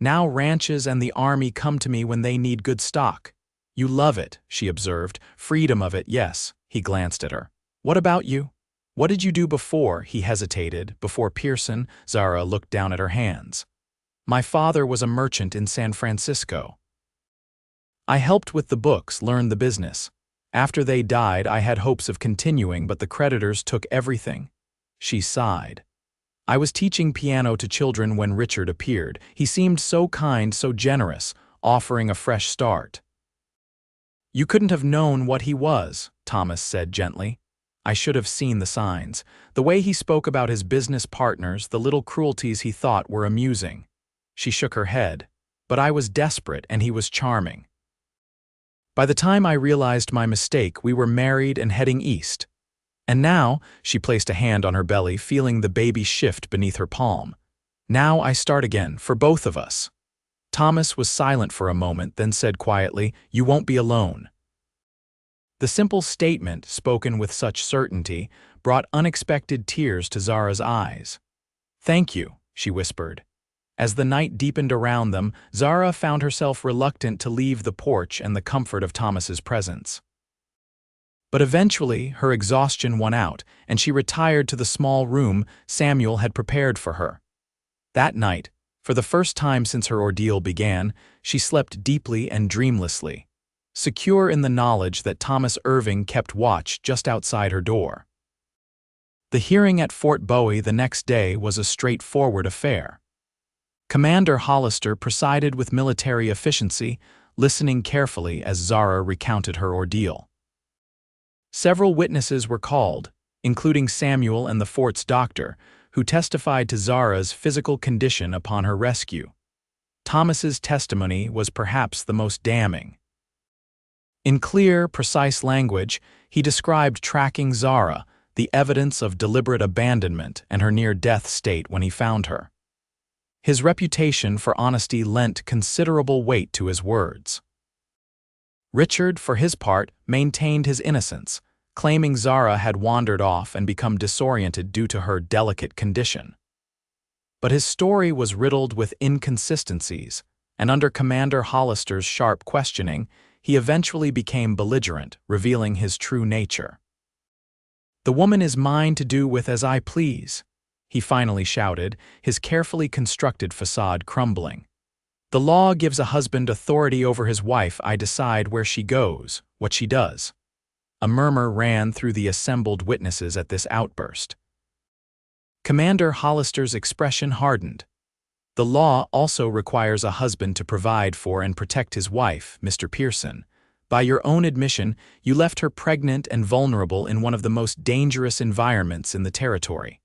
Now ranches and the army come to me when they need good stock. You love it, she observed. Freedom of it, yes. He glanced at her. What about you? What did you do before? He hesitated. Before Pearson, Zara looked down at her hands. My father was a merchant in San Francisco. I helped with the books, learned the business. After they died, I had hopes of continuing, but the creditors took everything. She sighed. I was teaching piano to children when Richard appeared. He seemed so kind, so generous, offering a fresh start. You couldn't have known what he was, Thomas said gently. I should have seen the signs. The way he spoke about his business partners, the little cruelties he thought were amusing. She shook her head. But I was desperate and he was charming. By the time I realized my mistake, we were married and heading east. And now, she placed a hand on her belly, feeling the baby shift beneath her palm. Now I start again, for both of us. Thomas was silent for a moment, then said quietly, "You won't be alone." The simple statement, spoken with such certainty, brought unexpected tears to Zara's eyes. "Thank you," she whispered. As the night deepened around them, Zara found herself reluctant to leave the porch and the comfort of Thomas's presence. But eventually, her exhaustion won out, and she retired to the small room Samuel had prepared for her. That night, for the first time since her ordeal began, she slept deeply and dreamlessly, secure in the knowledge that Thomas Irving kept watch just outside her door. The hearing at Fort Bowie the next day was a straightforward affair. Commander Hollister presided with military efficiency, listening carefully as Zara recounted her ordeal. Several witnesses were called, including Samuel and the fort's doctor, who testified to Zara's physical condition upon her rescue. Thomas's testimony was perhaps the most damning. In clear, precise language, he described tracking Zara, the evidence of deliberate abandonment and her near-death state when he found her. His reputation for honesty lent considerable weight to his words. Richard, for his part, maintained his innocence, claiming Zara had wandered off and become disoriented due to her delicate condition. But his story was riddled with inconsistencies, and under Commander Hollister's sharp questioning, he eventually became belligerent, revealing his true nature. "The woman is mine to do with as I please," he finally shouted, his carefully constructed facade crumbling. "The law gives a husband authority over his wife. I decide where she goes, what she does." A murmur ran through the assembled witnesses at this outburst. Commander Hollister's expression hardened. "The law also requires a husband to provide for and protect his wife, Mr. Pearson. By your own admission, you left her pregnant and vulnerable in one of the most dangerous environments in the territory."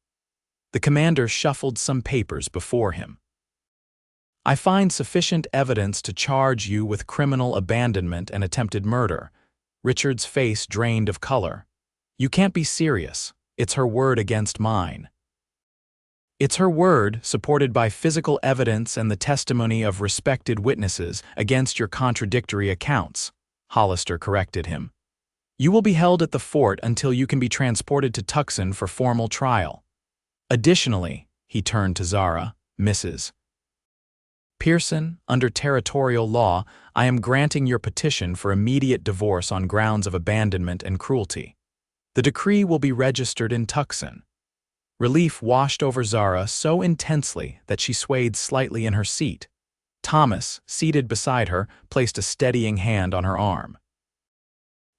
The commander shuffled some papers before him. "I find sufficient evidence to charge you with criminal abandonment and attempted murder." Richard's face drained of color. "You can't be serious. It's her word against mine." "It's her word, supported by physical evidence and the testimony of respected witnesses, against your contradictory accounts," Hollister corrected him. "You will be held at the fort until you can be transported to Tucson for formal trial. Additionally," he turned to Zara, "Mrs. Pearson, under territorial law, I am granting your petition for immediate divorce on grounds of abandonment and cruelty. The decree will be registered in Tucson." Relief washed over Zara so intensely that she swayed slightly in her seat. Thomas, seated beside her, placed a steadying hand on her arm.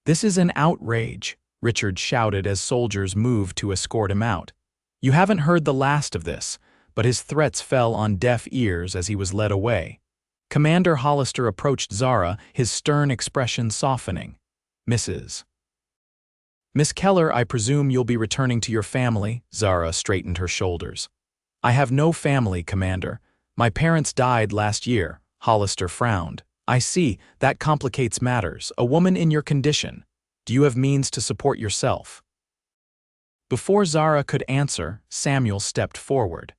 "This is an outrage," Richard shouted as soldiers moved to escort him out. "You haven't heard the last of this," but his threats fell on deaf ears as he was led away. Commander Hollister approached Zara, his stern expression softening. "Mrs. Miss Keller, I presume you'll be returning to your family?" Zara straightened her shoulders. "I have no family, Commander. My parents died last year." Hollister frowned. "I see, that complicates matters. A woman in your condition. Do you have means to support yourself?" Before Zara could answer, Samuel stepped forward.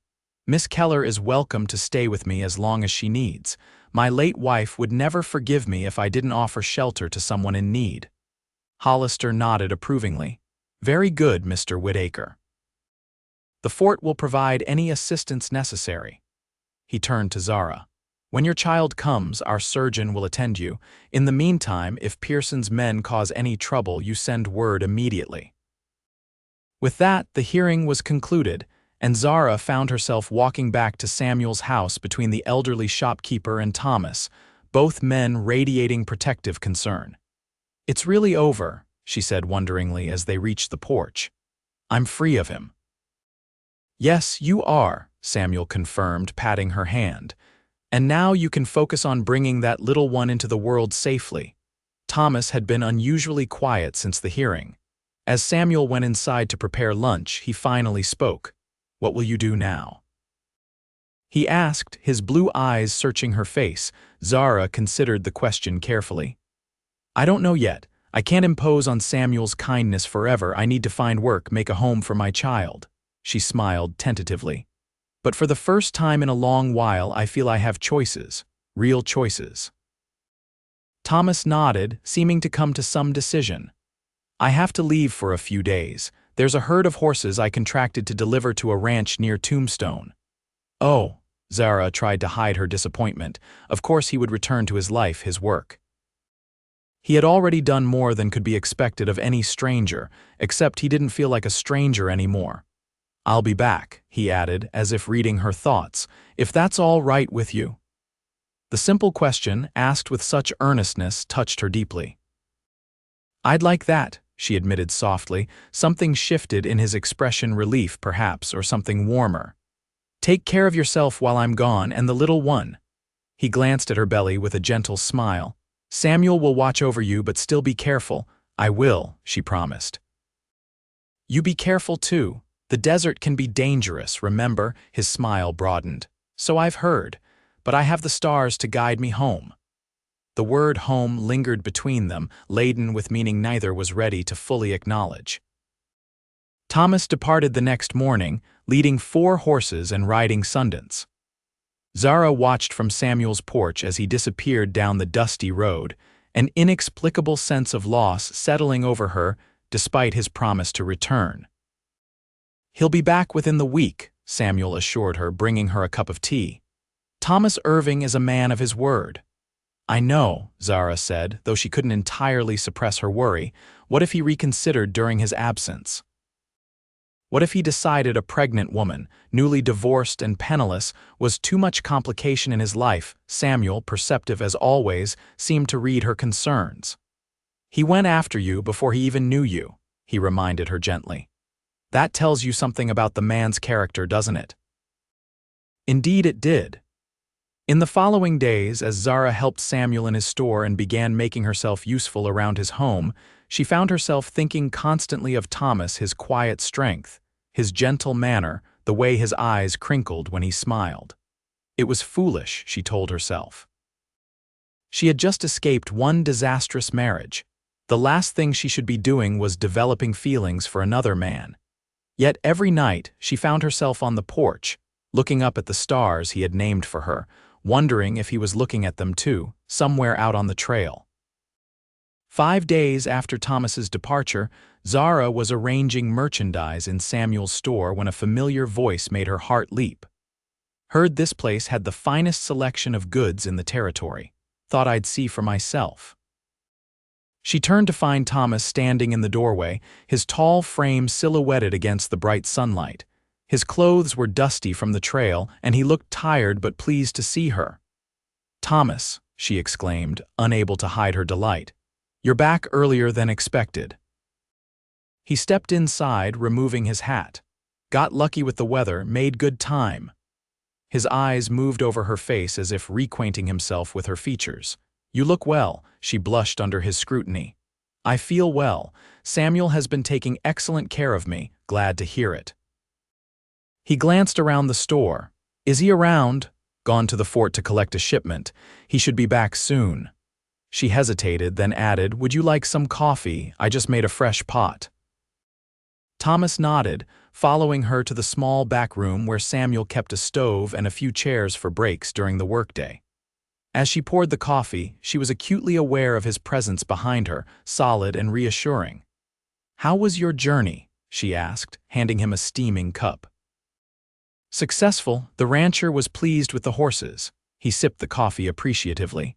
"Miss Keller is welcome to stay with me as long as she needs. My late wife would never forgive me if I didn't offer shelter to someone in need." Hollister nodded approvingly. "Very good, Mr. Whitaker. The fort will provide any assistance necessary." He turned to Zara. "When your child comes, our surgeon will attend you. In the meantime, if Pearson's men cause any trouble, you send word immediately." With that, the hearing was concluded, and Zara found herself walking back to Samuel's house between the elderly shopkeeper and Thomas, both men radiating protective concern. "It's really over," she said wonderingly as they reached the porch. "I'm free of him." "Yes, you are," Samuel confirmed, patting her hand. "And now you can focus on bringing that little one into the world safely." Thomas had been unusually quiet since the hearing. As Samuel went inside to prepare lunch, he finally spoke. "What will you do now?" he asked, his blue eyes searching her face. Zara considered the question carefully. I don't know yet. I can't impose on Samuel's kindness forever. I need to find work, make a home for my child. She smiled tentatively. But for the first time in a long while, I feel I have choices. Real choices. Thomas nodded, seeming to come to some decision. I have to leave for a few days. There's a herd of horses I contracted to deliver to a ranch near Tombstone. Oh, Zara tried to hide her disappointment. Of course he would return to his life, his work. He had already done more than could be expected of any stranger, except he didn't feel like a stranger anymore. I'll be back, he added, as if reading her thoughts, if that's all right with you. The simple question, asked with such earnestness, touched her deeply. I'd like that, she admitted softly. Something shifted in his expression, relief perhaps, or something warmer. Take care of yourself while I'm gone, and the little one. He glanced at her belly with a gentle smile. Samuel will watch over you, but still be careful. I will, she promised. You be careful too. The desert can be dangerous, remember? His smile broadened. So I've heard, but I have the stars to guide me home. The word home lingered between them, laden with meaning neither was ready to fully acknowledge. Thomas departed the next morning, leading 4 horses and riding Sundance. Zara watched from Samuel's porch as he disappeared down the dusty road, an inexplicable sense of loss settling over her despite his promise to return. He'll be back within the week, Samuel assured her, bringing her a cup of tea. Thomas Irving is a man of his word. I know, Zara said, though she couldn't entirely suppress her worry. What if he reconsidered during his absence? What if he decided a pregnant woman, newly divorced and penniless, was too much complication in his life? Samuel, perceptive as always, seemed to read her concerns. He went after you before he even knew you, he reminded her gently. That tells you something about the man's character, doesn't it? Indeed it did. In the following days, as Zara helped Samuel in his store and began making herself useful around his home, she found herself thinking constantly of Thomas, his quiet strength, his gentle manner, the way his eyes crinkled when he smiled. It was foolish, she told herself. She had just escaped one disastrous marriage. The last thing she should be doing was developing feelings for another man. Yet every night she found herself on the porch, looking up at the stars he had named for her, wondering if he was looking at them too, somewhere out on the trail. 5 days after Thomas's departure, Zara was arranging merchandise in Samuel's store when a familiar voice made her heart leap. Heard this place had the finest selection of goods in the territory. Thought I'd see for myself. She turned to find Thomas standing in the doorway, his tall frame silhouetted against the bright sunlight. His clothes were dusty from the trail, and he looked tired but pleased to see her. Thomas, she exclaimed, unable to hide her delight. You're back earlier than expected. He stepped inside, removing his hat. Got lucky with the weather, made good time. His eyes moved over her face as if reacquainting himself with her features. You look well, she blushed under his scrutiny. I feel well. Samuel has been taking excellent care of me, glad to hear it. He glanced around the store. Is he around? Gone to the fort to collect a shipment. He should be back soon. She hesitated, then added, Would you like some coffee? I just made a fresh pot. Thomas nodded, following her to the small back room where Samuel kept a stove and a few chairs for breaks during the workday. As she poured the coffee, she was acutely aware of his presence behind her, solid and reassuring. How was your journey? She asked, handing him a steaming cup. Successful, the rancher was pleased with the horses. He sipped the coffee appreciatively.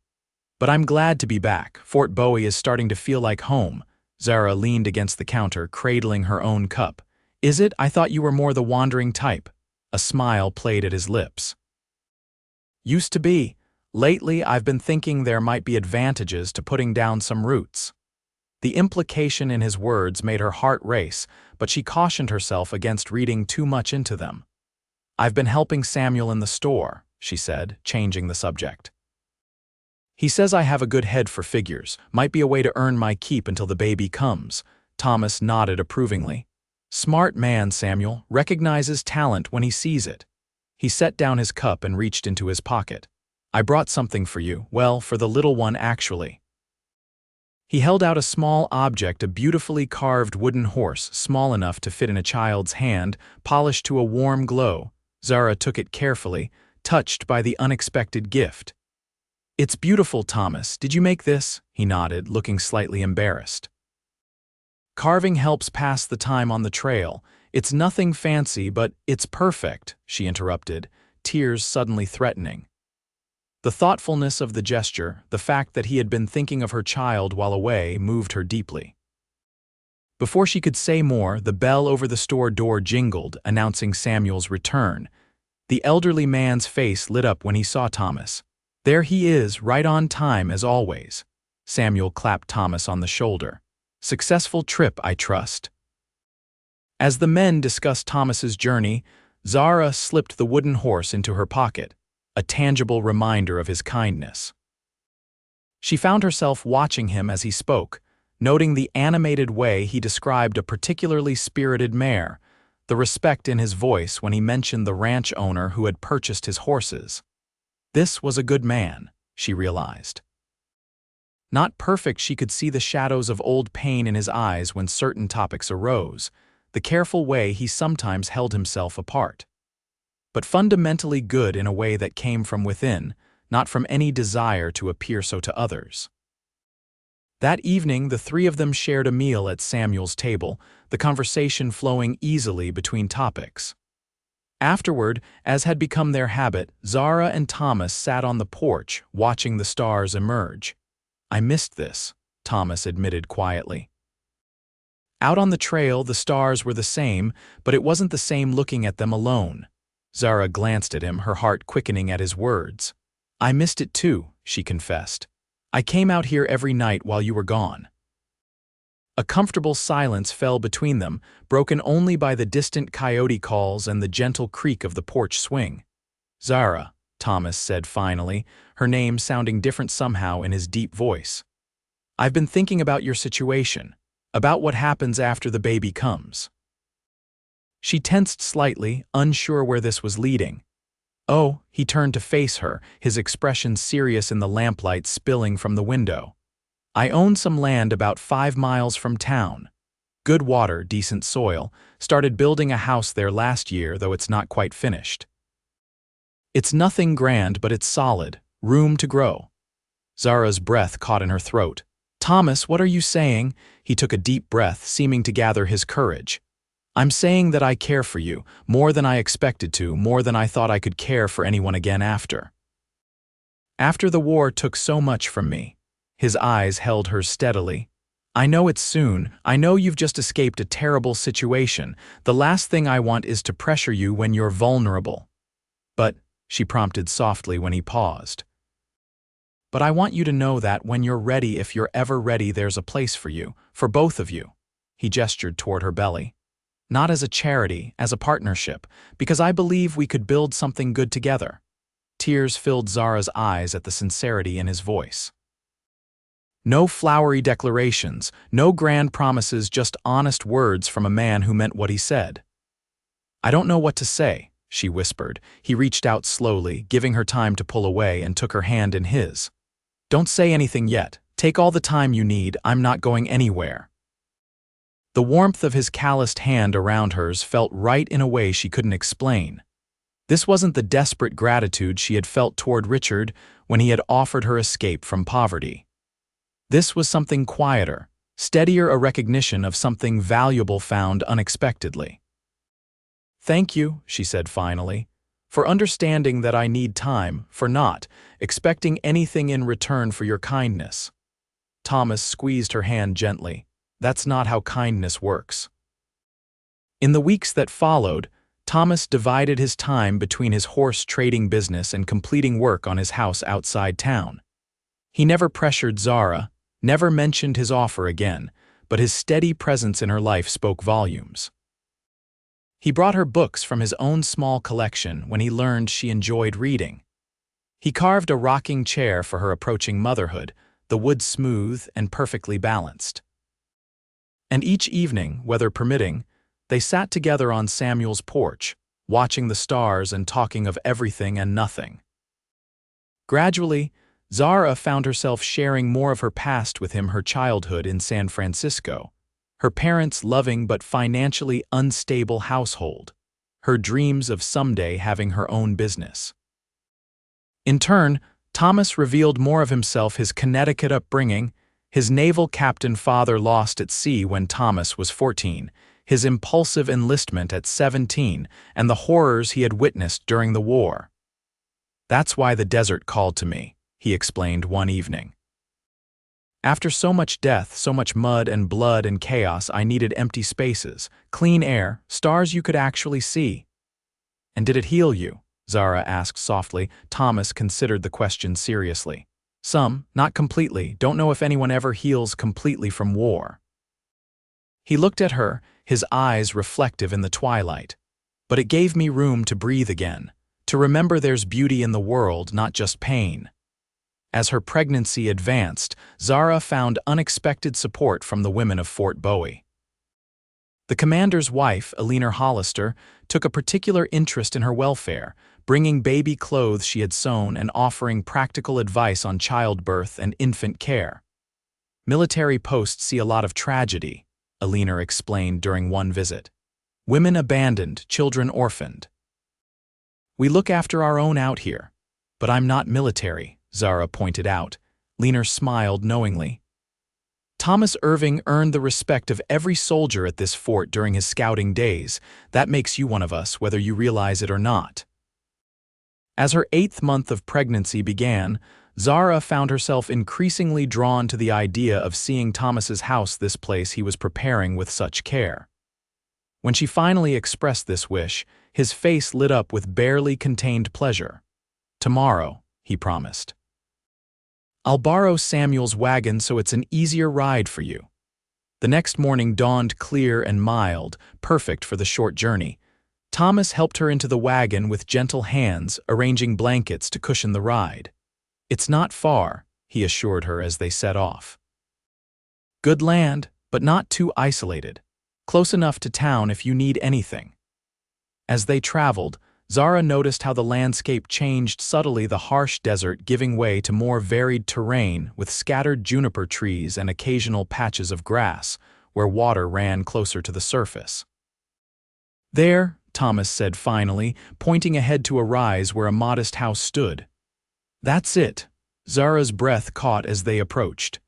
But I'm glad to be back. Fort Bowie is starting to feel like home. Zara leaned against the counter, cradling her own cup. Is it? I thought you were more the wandering type. A smile played at his lips. Used to be. Lately, I've been thinking there might be advantages to putting down some roots. The implication in his words made her heart race, but she cautioned herself against reading too much into them. I've been helping Samuel in the store, she said, changing the subject. He says I have a good head for figures, might be a way to earn my keep until the baby comes. Thomas nodded approvingly. Smart man, Samuel, recognizes talent when he sees it. He set down his cup and reached into his pocket. I brought something for you, well, for the little one actually. He held out a small object, a beautifully carved wooden horse, small enough to fit in a child's hand, polished to a warm glow. Zara took it carefully, touched by the unexpected gift. "It's beautiful, Thomas. Did you make this?" He nodded, looking slightly embarrassed. "Carving helps pass the time on the trail. It's nothing fancy, but it's perfect," she interrupted, tears suddenly threatening. The thoughtfulness of the gesture, the fact that he had been thinking of her child while away, moved her deeply. Before she could say more, the bell over the store door jingled, announcing Samuel's return. The elderly man's face lit up when he saw Thomas. "There he is, right on time as always." Samuel clapped Thomas on the shoulder. "Successful trip, I trust." As the men discussed Thomas's journey, Zara slipped the wooden horse into her pocket, a tangible reminder of his kindness. She found herself watching him as he spoke, noting the animated way he described a particularly spirited mare, the respect in his voice when he mentioned the ranch owner who had purchased his horses. This was a good man, she realized. Not perfect, she could see the shadows of old pain in his eyes when certain topics arose, the careful way he sometimes held himself apart. But fundamentally good in a way that came from within, not from any desire to appear so to others. That evening, the three of them shared a meal at Samuel's table, the conversation flowing easily between topics. Afterward, as had become their habit, Zara and Thomas sat on the porch, watching the stars emerge. "I missed this," Thomas admitted quietly. Out on the trail, the stars were the same, but it wasn't the same looking at them alone. Zara glanced at him, her heart quickening at his words. "I missed it too," she confessed. "I came out here every night while you were gone." A comfortable silence fell between them, broken only by the distant coyote calls and the gentle creak of the porch swing. "Zara," Thomas said finally, her name sounding different somehow in his deep voice. "I've been thinking about your situation, about what happens after the baby comes." She tensed slightly, unsure where this was leading. "Oh," he turned to face her, his expression serious in the lamplight spilling from the window. "I own some land about 5 miles from town. Good water, decent soil. Started building a house there last year, though it's not quite finished. It's nothing grand, but it's solid. Room to grow." Zara's breath caught in her throat. "Thomas, what are you saying?" He took a deep breath, seeming to gather his courage. "I'm saying that I care for you, more than I expected to, more than I thought I could care for anyone again after. After the war took so much from me." His eyes held hers steadily. "I know it's soon. I know you've just escaped a terrible situation. The last thing I want is to pressure you when you're vulnerable. But," she prompted softly when he paused, "but I want you to know that when you're ready, if you're ever ready, there's a place for you, for both of you." He gestured toward her belly. "Not as a charity, as a partnership, because I believe we could build something good together." Tears filled Zara's eyes at the sincerity in his voice. No flowery declarations, no grand promises, just honest words from a man who meant what he said. "I don't know what to say," she whispered. He reached out slowly, giving her time to pull away, and took her hand in his. "Don't say anything yet. Take all the time you need. I'm not going anywhere." The warmth of his calloused hand around hers felt right in a way she couldn't explain. This wasn't the desperate gratitude she had felt toward Richard when he had offered her escape from poverty. This was something quieter, steadier, a recognition of something valuable found unexpectedly. "Thank you," she said finally, "for understanding that I need time, for not expecting anything in return for your kindness." Thomas squeezed her hand gently. "That's not how kindness works." In the weeks that followed, Thomas divided his time between his horse trading business and completing work on his house outside town. He never pressured Zara, never mentioned his offer again, but his steady presence in her life spoke volumes. He brought her books from his own small collection when he learned she enjoyed reading. He carved a rocking chair for her approaching motherhood, the wood smooth and perfectly balanced. And each evening, weather permitting, they sat together on Samuel's porch, watching the stars and talking of everything and nothing. Gradually, Zara found herself sharing more of her past with him, her childhood in San Francisco, her parents' loving but financially unstable household, her dreams of someday having her own business. In turn, Thomas revealed more of himself, his Connecticut upbringing, his naval captain father lost at sea when Thomas was 14, his impulsive enlistment at 17, and the horrors he had witnessed during the war. "That's why the desert called to me," he explained one evening. "After so much death, so much mud and blood and chaos, I needed empty spaces, clean air, stars you could actually see." "And did it heal you?" Zara asked softly. Thomas considered the question seriously. "Some, not completely. Don't know if anyone ever heals completely from war." He looked at her, his eyes reflective in the twilight. "But it gave me room to breathe again, to remember there's beauty in the world, not just pain." As her pregnancy advanced, Zara found unexpected support from the women of Fort Bowie. The commander's wife, Eleanor Hollister, took a particular interest in her welfare, bringing baby clothes she had sewn and offering practical advice on childbirth and infant care. "Military posts see a lot of tragedy," Eleanor explained during one visit. "Women abandoned, children orphaned. We look after our own out here." "But I'm not military," Zara pointed out. Eleanor smiled knowingly. "Thomas Irving earned the respect of every soldier at this fort during his scouting days. That makes you one of us, whether you realize it or not." As her 8th month of pregnancy began, Zara found herself increasingly drawn to the idea of seeing Thomas's house, this place he was preparing with such care. When she finally expressed this wish, his face lit up with barely contained pleasure. "Tomorrow," he promised. "I'll borrow Samuel's wagon so it's an easier ride for you." The next morning dawned clear and mild, perfect for the short journey. Thomas helped her into the wagon with gentle hands, arranging blankets to cushion the ride. "It's not far," he assured her as they set off. "Good land, but not too isolated. Close enough to town if you need anything." As they traveled, Zara noticed how the landscape changed subtly, the harsh desert giving way to more varied terrain with scattered juniper trees and occasional patches of grass, where water ran closer to the surface. "There," Thomas said finally, pointing ahead to a rise where a modest house stood. "That's it." Zara's breath caught as they approached.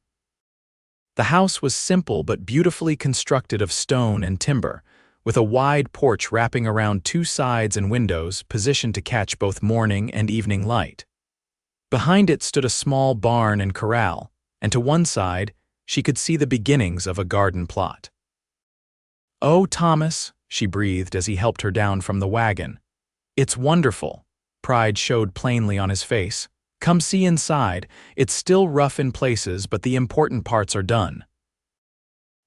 The house was simple but beautifully constructed of stone and timber, with a wide porch wrapping around 2 sides and windows positioned to catch both morning and evening light. Behind it stood a small barn and corral, and to one side, she could see the beginnings of a garden plot. "Oh, Thomas," she breathed as he helped her down from the wagon. "It's wonderful." Pride showed plainly on his face. "Come see inside. It's still rough in places, but the important parts are done."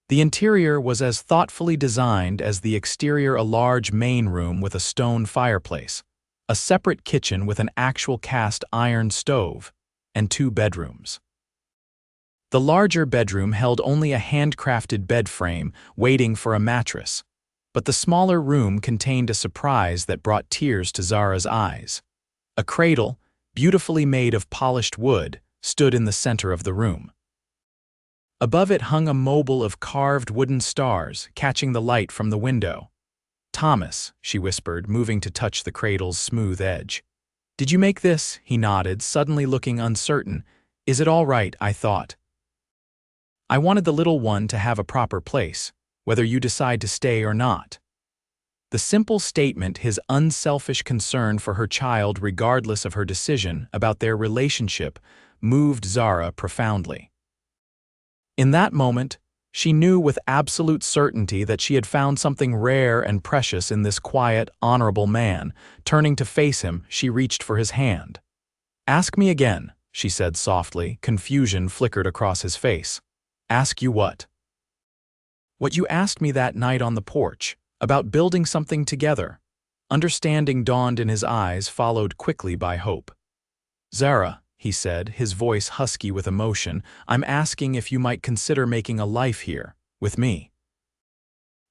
The interior was as thoughtfully designed as the exterior, a large main room with a stone fireplace, a separate kitchen with an actual cast iron stove, and 2 bedrooms. The larger bedroom held only a handcrafted bed frame waiting for a mattress, but the smaller room contained a surprise that brought tears to Zara's eyes. A cradle, beautifully made of polished wood, stood in the center of the room. Above it hung a mobile of carved wooden stars, catching the light from the window. "Thomas," she whispered, moving to touch the cradle's smooth edge. "Did you make this?" He nodded, suddenly looking uncertain. "Is it all right?" I thought. "I wanted the little one to have a proper place, whether you decide to stay or not." The simple statement, his unselfish concern for her child regardless of her decision about their relationship, moved Zara profoundly. In that moment, she knew with absolute certainty that she had found something rare and precious in this quiet, honorable man. Turning to face him, she reached for his hand. "Ask me again," she said softly. Confusion flickered across his face. "Ask you what?" "What you asked me that night on the porch, about building something together." Understanding dawned in his eyes, followed quickly by hope. "Zara," he said, his voice husky with emotion, "I'm asking if you might consider making a life here, with me.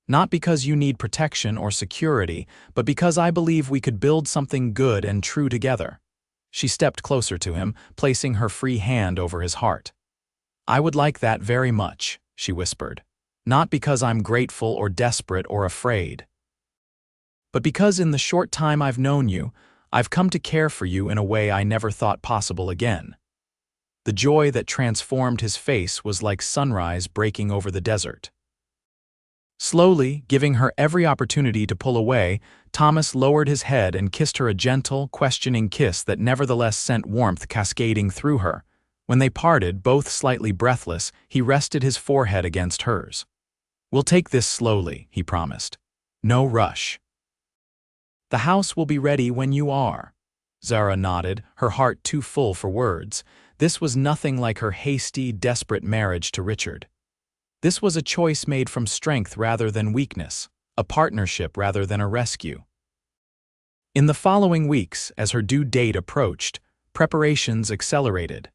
Not because you need protection or security, but because I believe we could build something good and true together." She stepped closer to him, placing her free hand over his heart. "I would like that very much," she whispered. "Not because I'm grateful or desperate or afraid, but because in the short time I've known you, I've come to care for you in a way I never thought possible again." The joy that transformed his face was like sunrise breaking over the desert. Slowly, giving her every opportunity to pull away, Thomas lowered his head and kissed her a gentle, questioning kiss that nevertheless sent warmth cascading through her. When they parted, both slightly breathless, he rested his forehead against hers. "We'll take this slowly," he promised. "No rush. The house will be ready when you are." Zara nodded, her heart too full for words. This was nothing like her hasty, desperate marriage to Richard. This was a choice made from strength rather than weakness, a partnership rather than a rescue. In the following weeks, as her due date approached, preparations accelerated.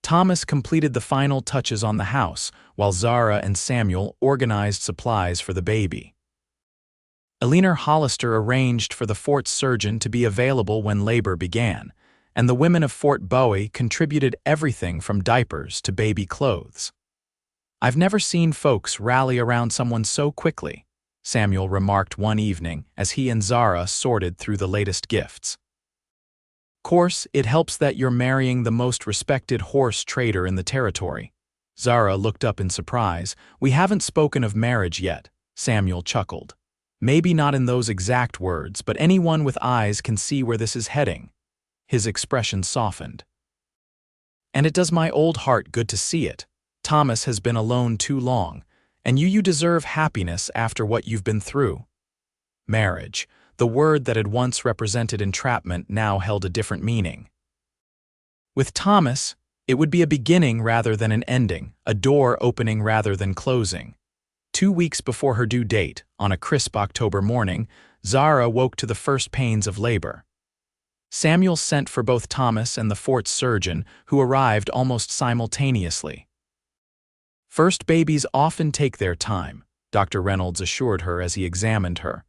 Thomas completed the final touches on the house, while Zara and Samuel organized supplies for the baby. Eleanor Hollister arranged for the fort's surgeon to be available when labor began, and the women of Fort Bowie contributed everything from diapers to baby clothes. "I've never seen folks rally around someone so quickly," Samuel remarked one evening as he and Zara sorted through the latest gifts. "Course, it helps that you're marrying the most respected horse trader in the territory." Zara looked up in surprise. "We haven't spoken of marriage yet," Samuel chuckled. "Maybe not in those exact words, but anyone with eyes can see where this is heading." His expression softened. "And it does my old heart good to see it. Thomas has been alone too long, and you deserve happiness after what you've been through." Marriage, the word that had once represented entrapment, now held a different meaning. With Thomas, it would be a beginning rather than an ending, a door opening rather than closing. 2 weeks before her due date, on a crisp October morning, Zara woke to the first pains of labor. Samuel sent for both Thomas and the fort's surgeon, who arrived almost simultaneously. "First babies often take their time," Dr. Reynolds assured her as he examined her.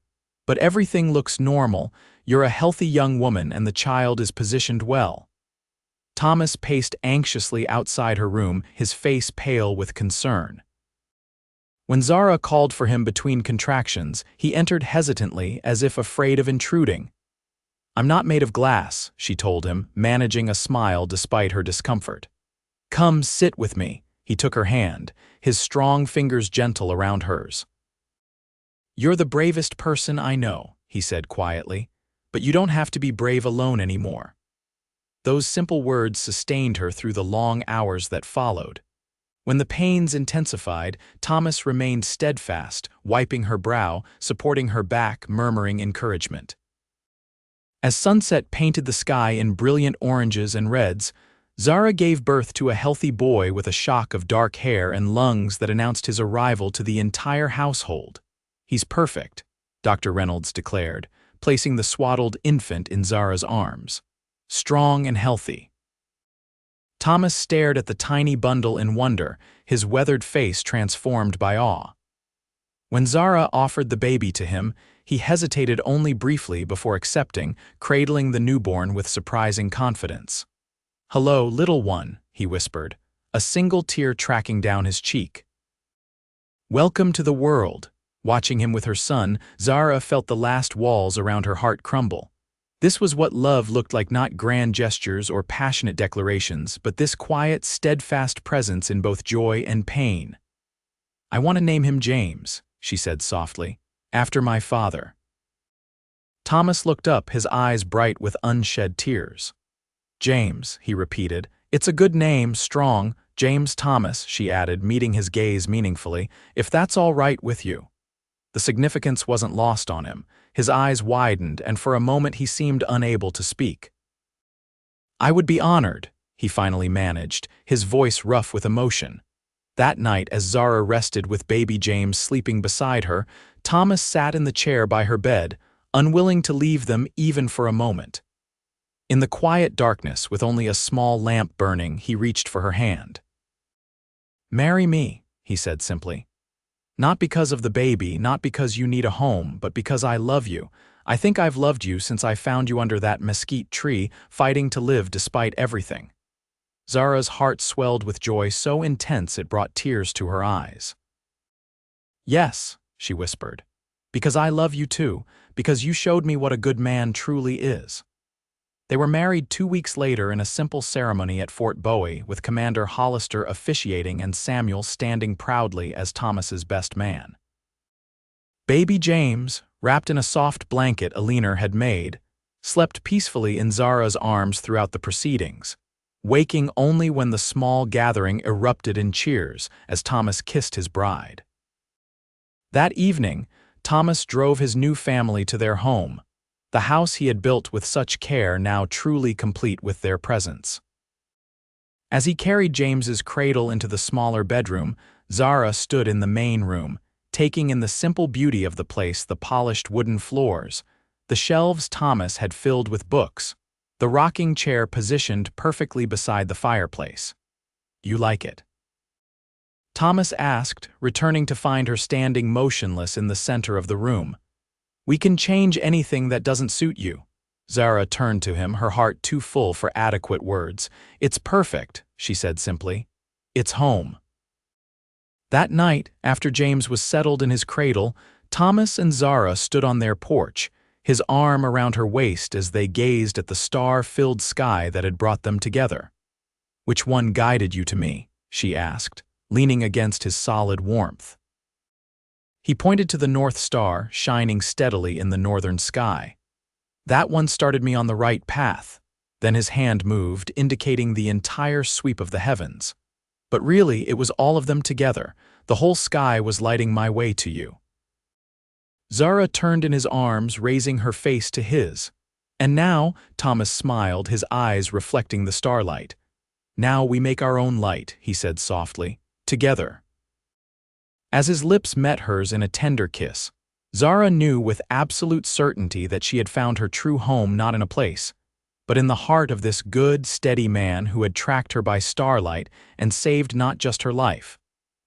"But everything looks normal. You're a healthy young woman and the child is positioned well." Thomas paced anxiously outside her room, his face pale with concern. When Zara called for him between contractions, he entered hesitantly, as if afraid of intruding. "I'm not made of glass," she told him, managing a smile despite her discomfort. "Come sit with me." He took her hand, his strong fingers gentle around hers. "You're the bravest person I know," he said quietly, "but you don't have to be brave alone anymore." Those simple words sustained her through the long hours that followed. When the pains intensified, Thomas remained steadfast, wiping her brow, supporting her back, murmuring encouragement. As sunset painted the sky in brilliant oranges and reds, Zara gave birth to a healthy boy with a shock of dark hair and lungs that announced his arrival to the entire household. "He's perfect," Dr. Reynolds declared, placing the swaddled infant in Zara's arms. "Strong and healthy." Thomas stared at the tiny bundle in wonder, his weathered face transformed by awe. When Zara offered the baby to him, he hesitated only briefly before accepting, cradling the newborn with surprising confidence. "Hello, little one," he whispered, a single tear tracking down his cheek. "Welcome to the world." Watching him with her son, Zara felt the last walls around her heart crumble. This was what love looked like, not grand gestures or passionate declarations, but this quiet, steadfast presence in both joy and pain. "I want to name him James," she said softly, "after my father." Thomas looked up, his eyes bright with unshed tears. "James," he repeated. "It's a good name, strong. James Thomas," she added, meeting his gaze meaningfully, "if that's all right with you." The significance wasn't lost on him. His eyes widened, and for a moment he seemed unable to speak. "I would be honored," he finally managed, his voice rough with emotion. That night, as Zara rested with baby James sleeping beside her, Thomas sat in the chair by her bed, unwilling to leave them even for a moment. In the quiet darkness, with only a small lamp burning, he reached for her hand. "Marry me," he said simply. "Not because of the baby, not because you need a home, but because I love you. I think I've loved you since I found you under that mesquite tree, fighting to live despite everything." Zara's heart swelled with joy so intense it brought tears to her eyes. "Yes," she whispered, "because I love you too, because you showed me what a good man truly is." They were married 2 weeks later in a simple ceremony at Fort Bowie, with Commander Hollister officiating and Samuel standing proudly as Thomas's best man. Baby James, wrapped in a soft blanket Alina had made, slept peacefully in Zara's arms throughout the proceedings, waking only when the small gathering erupted in cheers as Thomas kissed his bride. That evening, Thomas drove his new family to their home, the house he had built with such care now truly complete with their presence. As he carried James's cradle into the smaller bedroom, Zara stood in the main room, taking in the simple beauty of the place, the polished wooden floors, the shelves Thomas had filled with books, the rocking chair positioned perfectly beside the fireplace. "You like it?" Thomas asked, returning to find her standing motionless in the center of the room. "We can change anything that doesn't suit you." Zara turned to him, her heart too full for adequate words. "It's perfect," she said simply. "It's home." That night, after James was settled in his cradle, Thomas and Zara stood on their porch, his arm around her waist as they gazed at the star-filled sky that had brought them together. "Which one guided you to me?" she asked, leaning against his solid warmth. He pointed to the North Star, shining steadily in the northern sky. "That one started me on the right path." Then his hand moved, indicating the entire sweep of the heavens. "But really, it was all of them together. The whole sky was lighting my way to you." Zara turned in his arms, raising her face to his. "And now," Thomas smiled, his eyes reflecting the starlight. "Now we make our own light," he said softly. "Together." As his lips met hers in a tender kiss, Zara knew with absolute certainty that she had found her true home not in a place, but in the heart of this good, steady man who had tracked her by starlight and saved not just her life,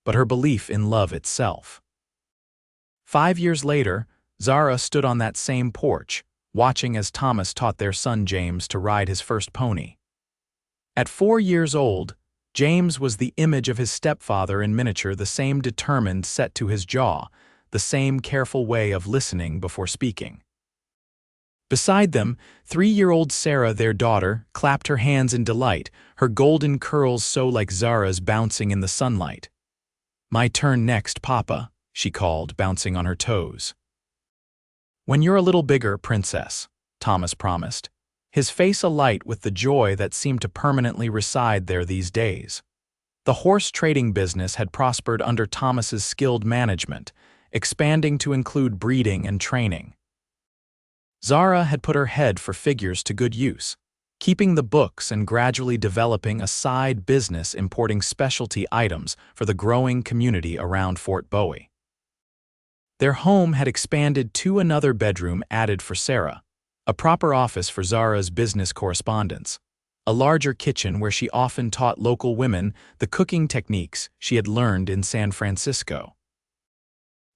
but her belief in love itself. 5 years later, Zara stood on that same porch, watching as Thomas taught their son James to ride his first pony. At 4 years old, James was the image of his stepfather in miniature, the same determined set to his jaw, the same careful way of listening before speaking. Beside them, 3-year-old Sarah, their daughter, clapped her hands in delight, her golden curls so like Zara's bouncing in the sunlight. "My turn next, Papa," she called, bouncing on her toes. "When you're a little bigger, Princess," Thomas promised, his face alight with the joy that seemed to permanently reside there these days. The horse trading business had prospered under Thomas's skilled management, expanding to include breeding and training. Zara had put her head for figures to good use, keeping the books and gradually developing a side business importing specialty items for the growing community around Fort Bowie. Their home had expanded to another bedroom added for Sarah, a proper office for Zara's business correspondence, a larger kitchen where she often taught local women the cooking techniques she had learned in San Francisco.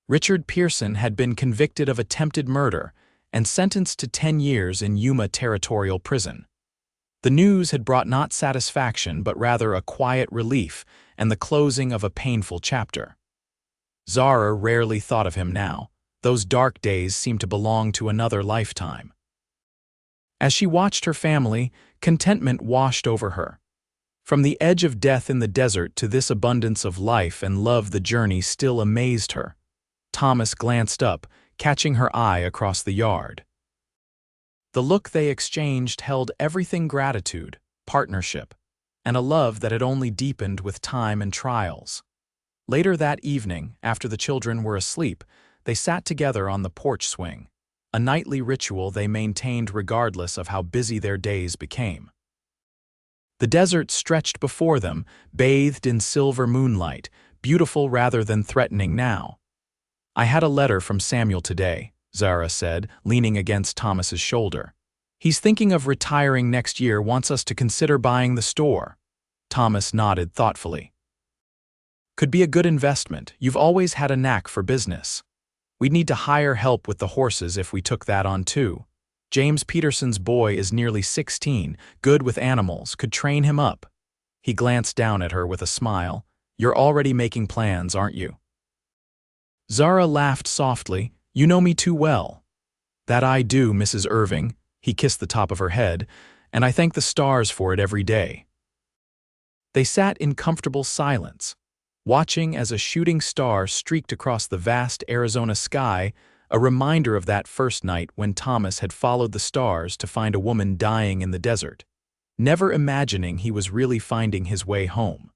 Richard Pearson had been convicted of attempted murder and sentenced to 10 years in Yuma Territorial Prison. The news had brought not satisfaction but rather a quiet relief and the closing of a painful chapter. Zara rarely thought of him now. Those dark days seemed to belong to another lifetime. As she watched her family, contentment washed over her. From the edge of death in the desert to this abundance of life and love, the journey still amazed her. Thomas glanced up, catching her eye across the yard. The look they exchanged held everything: gratitude, partnership, and a love that had only deepened with time and trials. Later that evening, after the children were asleep, they sat together on the porch swing, a nightly ritual they maintained regardless of how busy their days became. The desert stretched before them, bathed in silver moonlight, beautiful rather than threatening now. "I had a letter from Samuel today," Zara said, leaning against Thomas's shoulder. "He's thinking of retiring next year, wants us to consider buying the store." Thomas nodded thoughtfully. "Could be a good investment. You've always had a knack for business." We'd need to hire help with the horses if we took that on too. James Peterson's boy is nearly 16, good with animals, could train him up. He glanced down at her with a smile. You're already making plans, aren't you? Zara laughed softly. You know me too well. That I do, Mrs. Irving. He kissed the top of her head, and I thank the stars for it every day. They sat in comfortable silence, watching as a shooting star streaked across the vast Arizona sky, a reminder of that first night when Thomas had followed the stars to find a woman dying in the desert, never imagining he was really finding his way home.